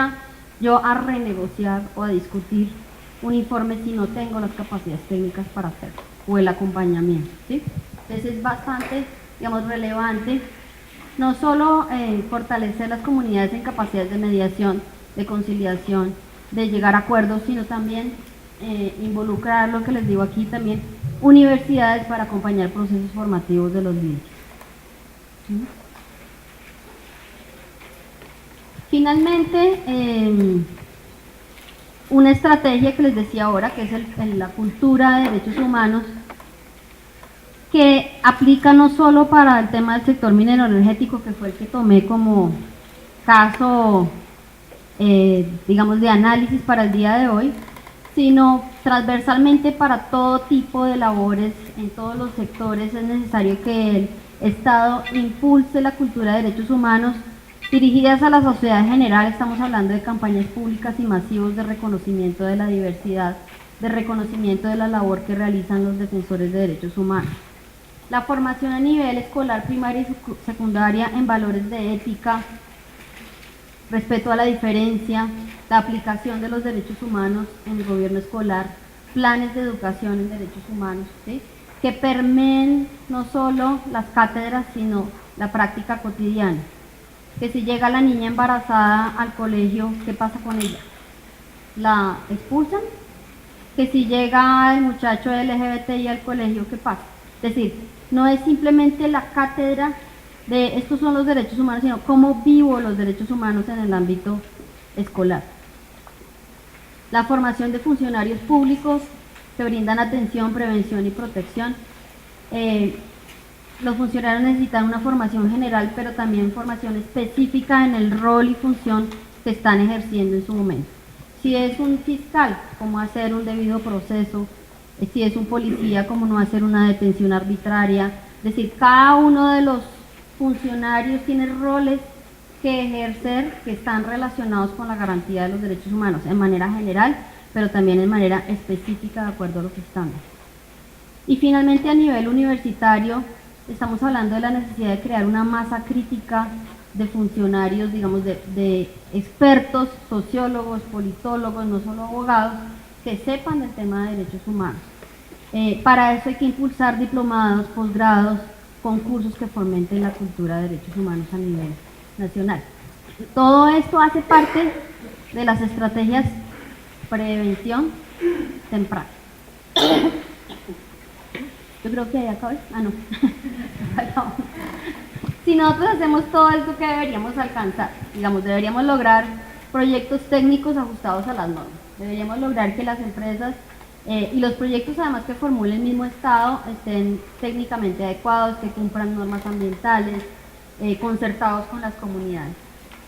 B: yo a renegociar o a discutir un informe si no tengo las capacidades técnicas para hacerlo, o el acompañamiento, ¿sí? Entonces es bastante, digamos, relevante no solo fortalecer las comunidades en capacidades de mediación, de conciliación, de llegar a acuerdos, sino también involucrar, lo que les digo aquí también, universidades para acompañar procesos formativos de los líderes. ¿Sí? Finalmente, una estrategia que les decía ahora, que es la cultura de derechos humanos, que aplica no solo para el tema del sector minero energético, que fue el que tomé como caso, digamos, de análisis para el día de hoy, sino transversalmente para todo tipo de labores, en todos los sectores es necesario que el Estado impulse la cultura de derechos humanos dirigidas a la sociedad en general. Estamos hablando de campañas públicas y masivos de reconocimiento de la diversidad, de reconocimiento de la labor que realizan los defensores de derechos humanos. La formación a nivel escolar, primaria y secundaria en valores de ética, respeto a la diferencia, la aplicación de los derechos humanos en el gobierno escolar, planes de educación en derechos humanos, ¿sí? Que permeen no solo las cátedras, sino la práctica cotidiana. Que si llega la niña embarazada al colegio, ¿qué pasa con ella? ¿La expulsan? Que si llega el muchacho LGBTI al colegio, ¿qué pasa? Es decir, no es simplemente la cátedra de estos son los derechos humanos, sino cómo vivo los derechos humanos en el ámbito escolar. La formación de funcionarios públicos que brindan atención, prevención y protección. Los funcionarios necesitan una formación general, pero también formación específica en el rol y función que están ejerciendo en su momento. Si es un fiscal, cómo hacer un debido proceso. Si es un policía, cómo no hacer una detención arbitraria. Es decir, cada uno de los funcionarios tiene roles que ejercer que están relacionados con la garantía de los derechos humanos en manera general, pero también en manera específica de acuerdo a los estándares. Y finalmente, a nivel universitario, estamos hablando de la necesidad de crear una masa crítica de funcionarios, digamos, de expertos, sociólogos, politólogos, no solo abogados, que sepan del tema de derechos humanos. Para eso hay que impulsar diplomados, posgrados, concursos que fomenten la cultura de derechos humanos a nivel nacional. Todo esto hace parte de las estrategias prevención temprana. Yo creo que ahí acabé. Ah, no. Si nosotros hacemos todo esto, ¿qué deberíamos alcanzar? Digamos, deberíamos lograr proyectos técnicos ajustados a las normas. Deberíamos lograr que las empresas y los proyectos, además, que formule el mismo Estado, estén técnicamente adecuados, que cumplan normas ambientales, concertados con las comunidades.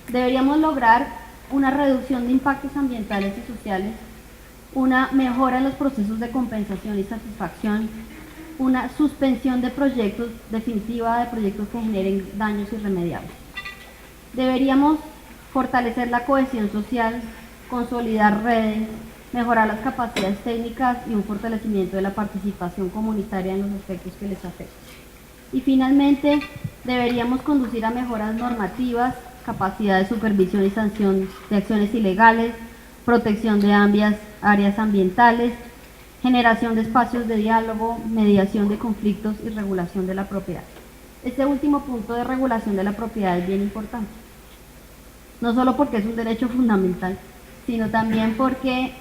B: Deberíamos lograr una reducción de impactos ambientales y sociales, una mejora en los procesos de compensación y satisfacción, una suspensión de proyectos, definitiva de proyectos que generen daños irremediables. Deberíamos fortalecer la cohesión social, consolidar redes, mejorar las capacidades técnicas y un fortalecimiento de la participación comunitaria en los aspectos que les afectan. Y finalmente, deberíamos conducir a mejoras normativas, capacidad de supervisión y sanción de acciones ilegales, protección de áreas ambientales, generación de espacios de diálogo, mediación de conflictos y regulación de la propiedad. Este último punto de regulación de la propiedad es bien importante, no solo porque es un derecho fundamental, sino también porque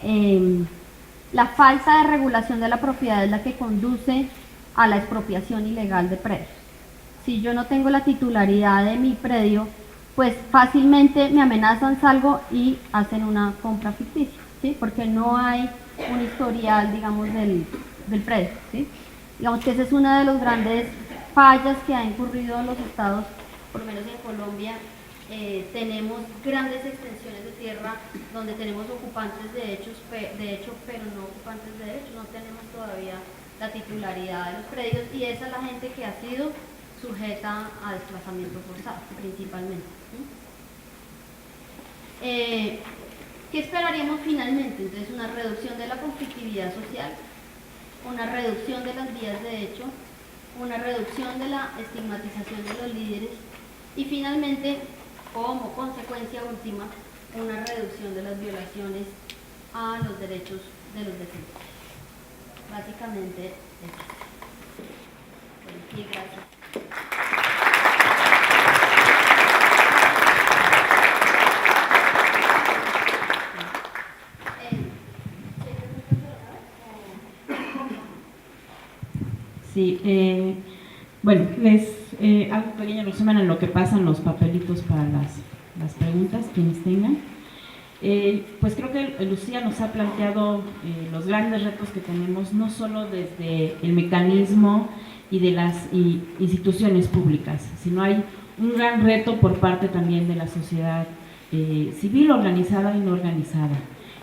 B: la falta de regulación de la propiedad es la que conduce a la expropiación ilegal de predios. Si yo no tengo la titularidad de mi predio, pues fácilmente me amenazan, salgo y hacen una compra ficticia, ¿sí? Porque no hay un historial, digamos, del predio, ¿sí? Digamos que esa es una de las grandes fallas que ha incurrido en los estados, por lo menos en Colombia. Tenemos grandes extensiones de tierra donde tenemos ocupantes de hecho, pero no ocupantes de derecho, no tenemos todavía la titularidad de los predios, y esa es la gente que ha sido sujeta a desplazamiento forzado, principalmente. ¿Qué esperaríamos finalmente? Entonces, una reducción de la conflictividad social, una reducción de las vías de hecho, una reducción de la estigmatización de los líderes y finalmente, como consecuencia última, una reducción de las violaciones a los derechos de los defensores. Básicamente, eso. Bueno, sí, gracias.
A: Sí, bueno, les hago un pequeño resumen en lo que pasan los papelitos para las preguntas, quienes tengan. Pues creo que Lucía nos ha planteado los grandes retos que tenemos, no solo desde el mecanismo y de las instituciones públicas, sino hay un gran reto por parte también de la sociedad civil, organizada y no organizada.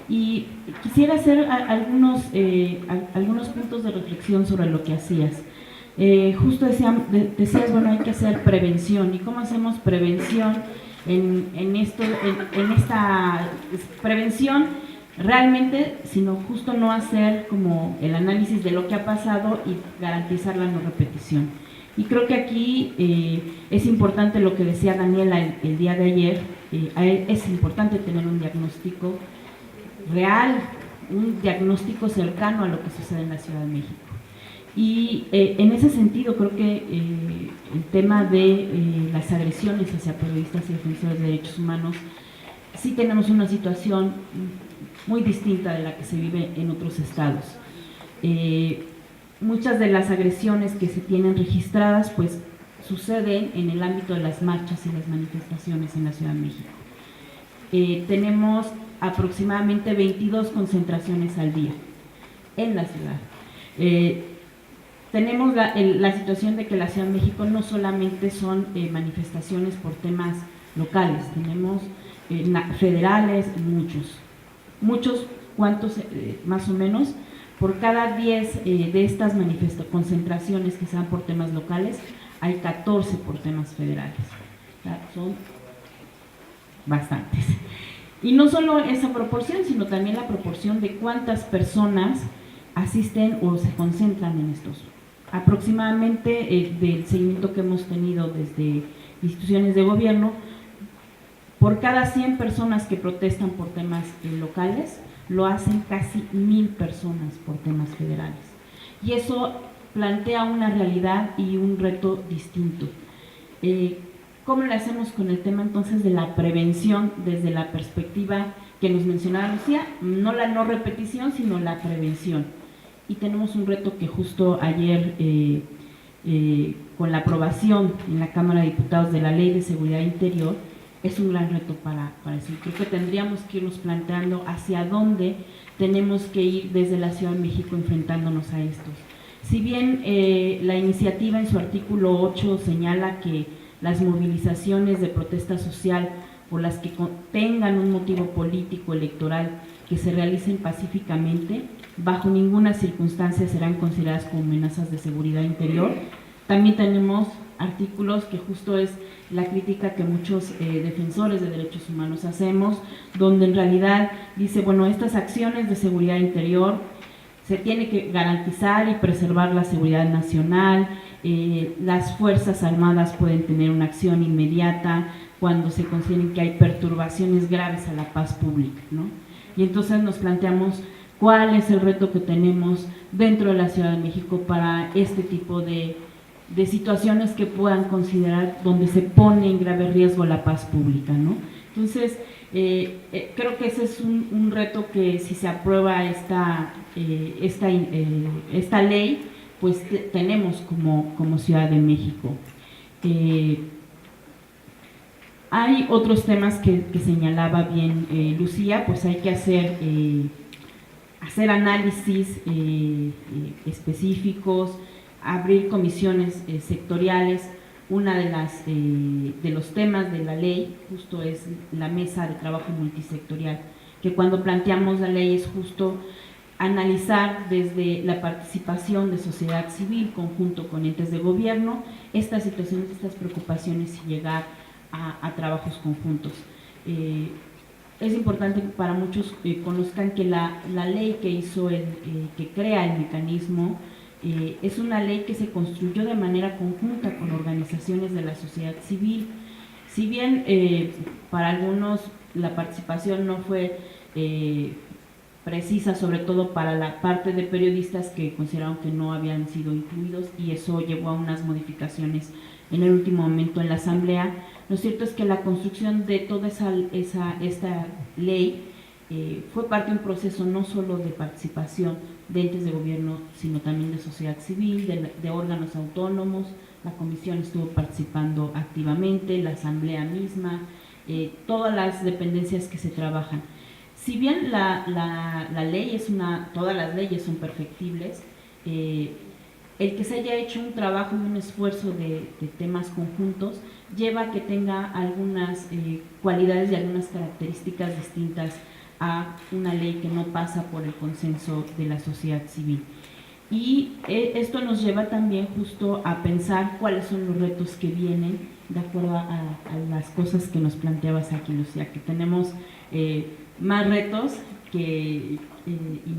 A: Y quisiera hacer algunos puntos de reflexión sobre lo que hacías. Justo decías, bueno, hay que hacer prevención. ¿Y cómo hacemos prevención en esta prevención? Realmente, sino justo no hacer como el análisis de lo que ha pasado y garantizar la no repetición. Y creo que aquí es importante lo que decía Daniela el día de ayer, es importante tener un diagnóstico real, un diagnóstico cercano a lo que sucede en la Ciudad de México. Y en ese sentido creo que el tema de las agresiones hacia periodistas y defensores de derechos humanos, sí tenemos una situación muy distinta de la que se vive en otros estados. Muchas de las agresiones que se tienen registradas pues suceden en el ámbito de las marchas y las manifestaciones en la Ciudad de México. Tenemos aproximadamente 22 concentraciones al día en la ciudad. Tenemos la situación de que la Ciudad de México no solamente son manifestaciones por temas locales, tenemos federales, muchos, ¿cuántos más o menos? Por cada 10 de estas concentraciones que se dan por temas locales, hay 14 por temas federales. O sea, son bastantes. Y no solo esa proporción, sino también la proporción de cuántas personas asisten o se concentran en estos. Aproximadamente del seguimiento que hemos tenido desde instituciones de gobierno, por cada 100 personas que protestan por temas locales, lo hacen casi 1000 personas por temas federales. Y eso plantea una realidad y un reto distinto. ¿Cómo lo hacemos con el tema entonces de la prevención desde la perspectiva que nos mencionaba Lucía? No la no repetición, sino la prevención. Y tenemos un reto que justo ayer, con la aprobación en la Cámara de Diputados de la Ley de Seguridad Interior, es un gran reto para eso. Creo que tendríamos que irnos planteando hacia dónde tenemos que ir desde la Ciudad de México enfrentándonos a estos. Si bien la iniciativa en su artículo 8 señala que las movilizaciones de protesta social o las que tengan un motivo político electoral que se realicen pacíficamente, bajo ninguna circunstancia serán consideradas como amenazas de seguridad interior. También tenemos artículos que justo es la crítica que muchos defensores de derechos humanos hacemos, donde en realidad dice, bueno, estas acciones de seguridad interior se tiene que garantizar y preservar la seguridad nacional, las Fuerzas Armadas pueden tener una acción inmediata cuando se consideren que hay perturbaciones graves a la paz pública, ¿no? Y entonces nos planteamos cuál es el reto que tenemos dentro de la Ciudad de México para este tipo de situaciones que puedan considerar donde se pone en grave riesgo la paz pública, ¿no? Entonces, creo que ese es un reto que si se aprueba esta ley, pues tenemos como Ciudad de México. Hay otros temas que señalaba bien Lucía, pues hay que hacer análisis específicos, abrir comisiones sectoriales. Una de los temas de la ley justo es la mesa de trabajo multisectorial, que cuando planteamos la ley es justo analizar desde la participación de sociedad civil conjunto con entes de gobierno estas situaciones, estas preocupaciones y llegar a trabajos conjuntos. Es importante que para muchos conozcan que la ley que hizo que crea el mecanismo es una ley que se construyó de manera conjunta con organizaciones de la sociedad civil. Si bien para algunos la participación no fue precisa, sobre todo para la parte de periodistas que consideraron que no habían sido incluidos, y eso llevó a unas modificaciones en el último momento en la Asamblea. Lo cierto es que la construcción de toda esta ley fue parte de un proceso no solo de participación de entes de gobierno, sino también de sociedad civil, de órganos autónomos. La comisión estuvo participando activamente, la Asamblea misma, todas las dependencias que se trabajan. Si bien la ley todas las leyes son perfectibles, el que se haya hecho un trabajo y un esfuerzo de temas conjuntos lleva a que tenga algunas cualidades y algunas características distintas a una ley que no pasa por el consenso de la sociedad civil. Y esto nos lleva también justo a pensar cuáles son los retos que vienen de acuerdo a las cosas que nos planteabas aquí, Lucía, que tenemos más retos y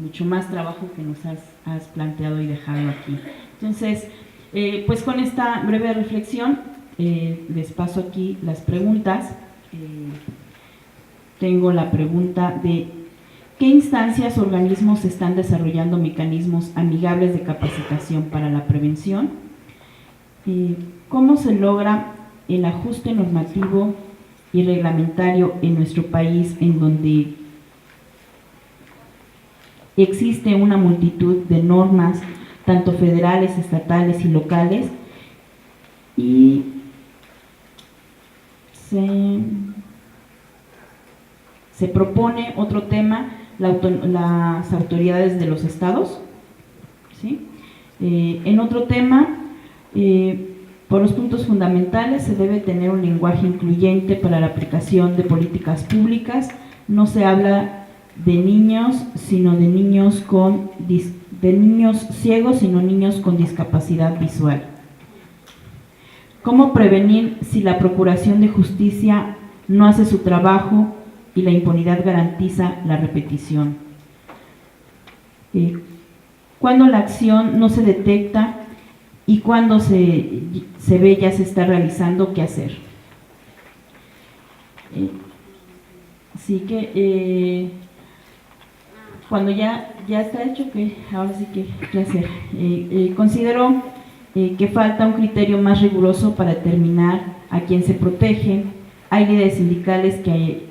A: mucho más trabajo que nos has planteado y dejado aquí. Entonces, pues con esta breve reflexión, les paso aquí las preguntas. Tengo la pregunta de ¿qué instancias o organismos están desarrollando mecanismos amigables de capacitación para la prevención? ¿Cómo se logra el ajuste normativo y reglamentario en nuestro país, en donde existe una multitud de normas, tanto federales, estatales y locales, y se propone otro tema, las autoridades de los estados, ¿sí? En otro tema, por los puntos fundamentales, se debe tener un lenguaje incluyente para la aplicación de políticas públicas. No se habla de niños, sino de niños ciegos, sino niños con discapacidad visual. ¿Cómo prevenir si la Procuración de Justicia no hace su trabajo y la impunidad garantiza la repetición. Cuando la acción no se detecta y cuando se ve ya se está realizando, ¿qué hacer? Así que cuando ya está hecho, ahora sí que ¿qué hacer? Considero que falta un criterio más riguroso para determinar a quién se protege. Hay líderes sindicales que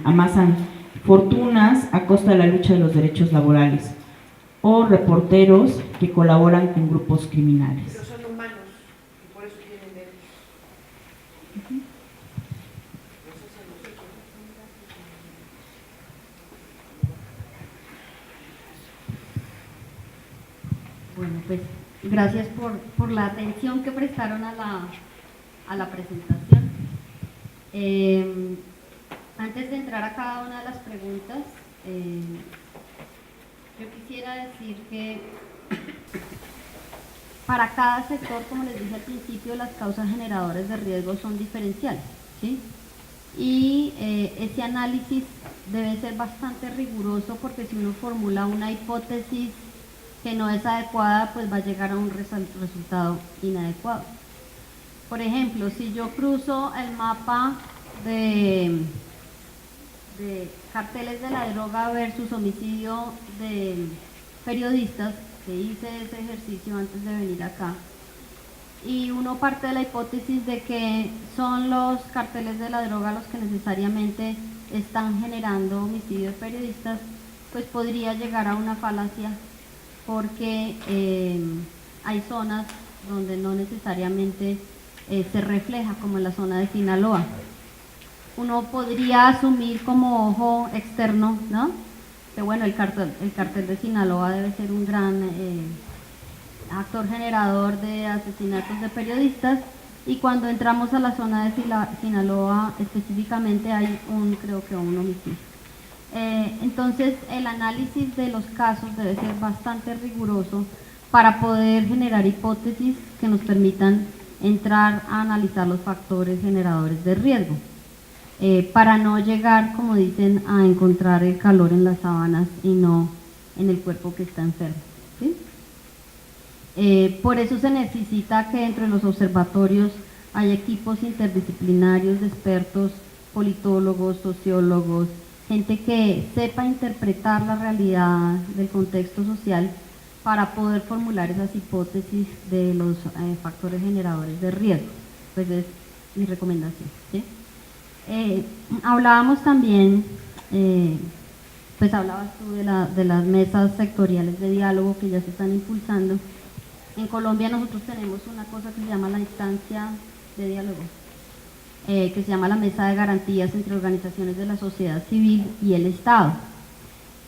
A: amasan fortunas a costa de la lucha de los derechos laborales, o reporteros que colaboran con grupos criminales.
C: Pero son humanos y por eso tienen derechos.
B: Bueno, pues gracias por la atención que prestaron a la presentación. Antes de entrar a cada una de las preguntas, yo quisiera decir que para cada sector, como les dije al principio, las causas generadoras de riesgo son diferenciales, ¿sí? Y ese análisis debe ser bastante riguroso, porque si uno formula una hipótesis que no es adecuada, pues va a llegar a un resultado inadecuado. Por ejemplo, si yo cruzo el mapa de carteles de la droga versus homicidio de periodistas, que hice ese ejercicio antes de venir acá, y uno parte de la hipótesis de que son los carteles de la droga los que necesariamente están generando homicidios de periodistas, pues podría llegar a una falacia, porque hay zonas donde no necesariamente se refleja, como en la zona de Sinaloa. Uno podría asumir como ojo externo, ¿no?, que bueno, el cartel de Sinaloa debe ser un gran actor generador de asesinatos de periodistas, y cuando entramos a la zona de Sinaloa específicamente hay creo que un homicidio. Entonces el análisis de los casos debe ser bastante riguroso para poder generar hipótesis que nos permitan entrar a analizar los factores generadores de riesgo, para no llegar, como dicen, a encontrar el calor en las sábanas y no en el cuerpo que está enfermo, ¿sí? Por eso se necesita que dentro de los observatorios hay equipos interdisciplinarios de expertos, politólogos, sociólogos, gente que sepa interpretar la realidad del contexto social para poder formular esas hipótesis de los factores generadores de riesgo. Pues es mi recomendación, ¿sí? Hablábamos también, pues hablabas tú de las mesas sectoriales de diálogo que ya se están impulsando. En Colombia nosotros tenemos una cosa que se llama la instancia de diálogo, que se llama la mesa de garantías entre organizaciones de la sociedad civil y el Estado.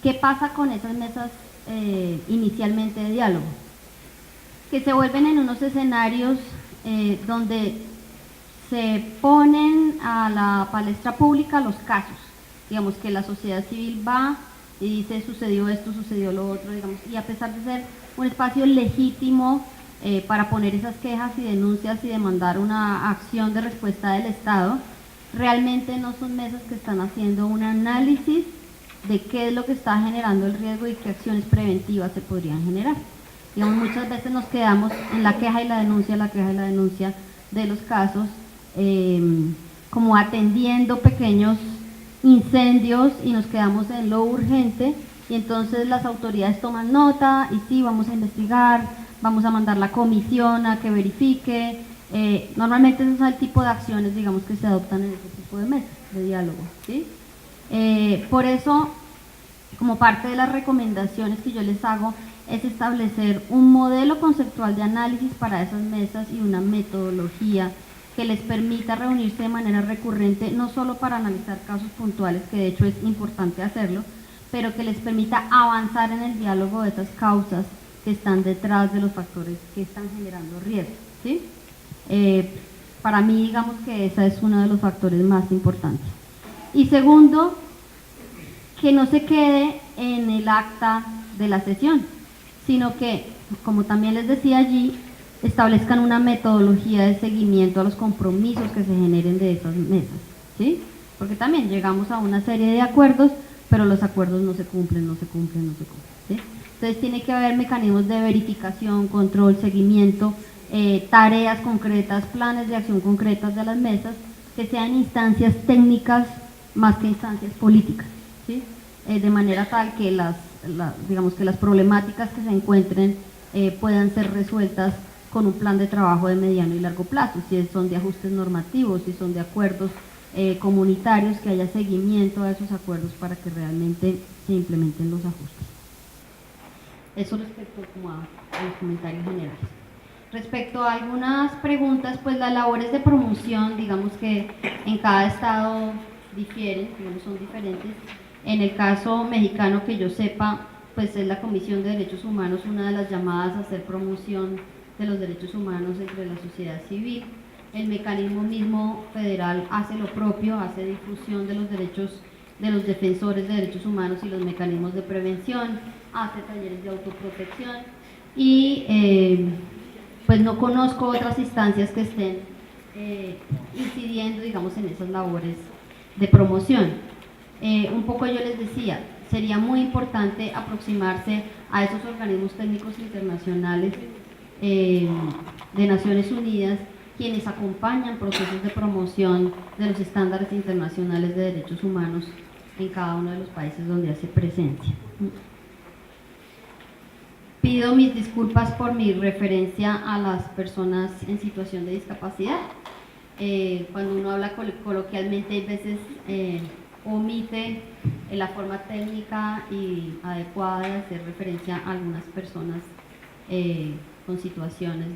B: ¿Qué pasa con esas mesas inicialmente de diálogo? Que se vuelven en unos escenarios donde se ponen a la palestra pública los casos, digamos que la sociedad civil va y dice sucedió esto, sucedió lo otro, digamos, y a pesar de ser un espacio legítimo para poner esas quejas y denuncias y demandar una acción de respuesta del Estado, realmente no son mesas que están haciendo un análisis de qué es lo que está generando el riesgo y qué acciones preventivas se podrían generar. Digamos, muchas veces nos quedamos en la queja y la denuncia, la queja y la denuncia de los casos, como atendiendo pequeños incendios, y nos quedamos en lo urgente, y entonces las autoridades toman nota y sí, vamos a investigar, vamos a mandar la comisión a que verifique. Normalmente ese es el tipo de acciones, digamos, que se adoptan en ese tipo de mesas de diálogo, ¿sí? Por eso, como parte de las recomendaciones que yo les hago, es establecer un modelo conceptual de análisis para esas mesas y una metodología que les permita reunirse de manera recurrente, no solo para analizar casos puntuales, que de hecho es importante hacerlo, pero que les permita avanzar en el diálogo de esas causas que están detrás de los factores que están generando riesgo, ¿sí? Para mí, digamos que ese es uno de los factores más importantes. Y segundo, que no se quede en el acta de la sesión, sino que, como también les decía allí, establezcan una metodología de seguimiento a los compromisos que se generen de esas mesas, ¿sí? porque también llegamos a una serie de acuerdos, pero los acuerdos no se cumplen, ¿sí? Entonces tiene que haber mecanismos de verificación, control, seguimiento, tareas concretas, planes de acción concretas de las mesas, que sean instancias técnicas más que instancias políticas, ¿sí? De manera tal que digamos que las problemáticas que se encuentren puedan ser resueltas con un plan de trabajo de mediano y largo plazo, si son de ajustes normativos, si son de acuerdos comunitarios, que haya seguimiento a esos acuerdos para que realmente se implementen los ajustes. Eso respecto como a los comentarios generales. Respecto a algunas preguntas, pues las labores de promoción, digamos que en cada estado difieren, digamos, son diferentes. En el caso mexicano, que yo sepa, pues es la Comisión de Derechos Humanos una de las llamadas a hacer promoción de los derechos humanos entre la sociedad civil. El mecanismo mismo federal hace lo propio, hace difusión de los derechos de los defensores de derechos humanos y los mecanismos de prevención, hace talleres de autoprotección y pues no conozco otras instancias que estén incidiendo, digamos, en esas labores de promoción. Un poco yo les decía, sería muy importante aproximarse a esos organismos técnicos internacionales de Naciones Unidas, quienes acompañan procesos de promoción de los estándares internacionales de derechos humanos en cada uno de los países donde hace presencia. Pido mis disculpas por mi referencia a las personas en situación de discapacidad. Cuando uno habla coloquialmente, hay veces omite la forma técnica y adecuada de hacer referencia a algunas personas con situaciones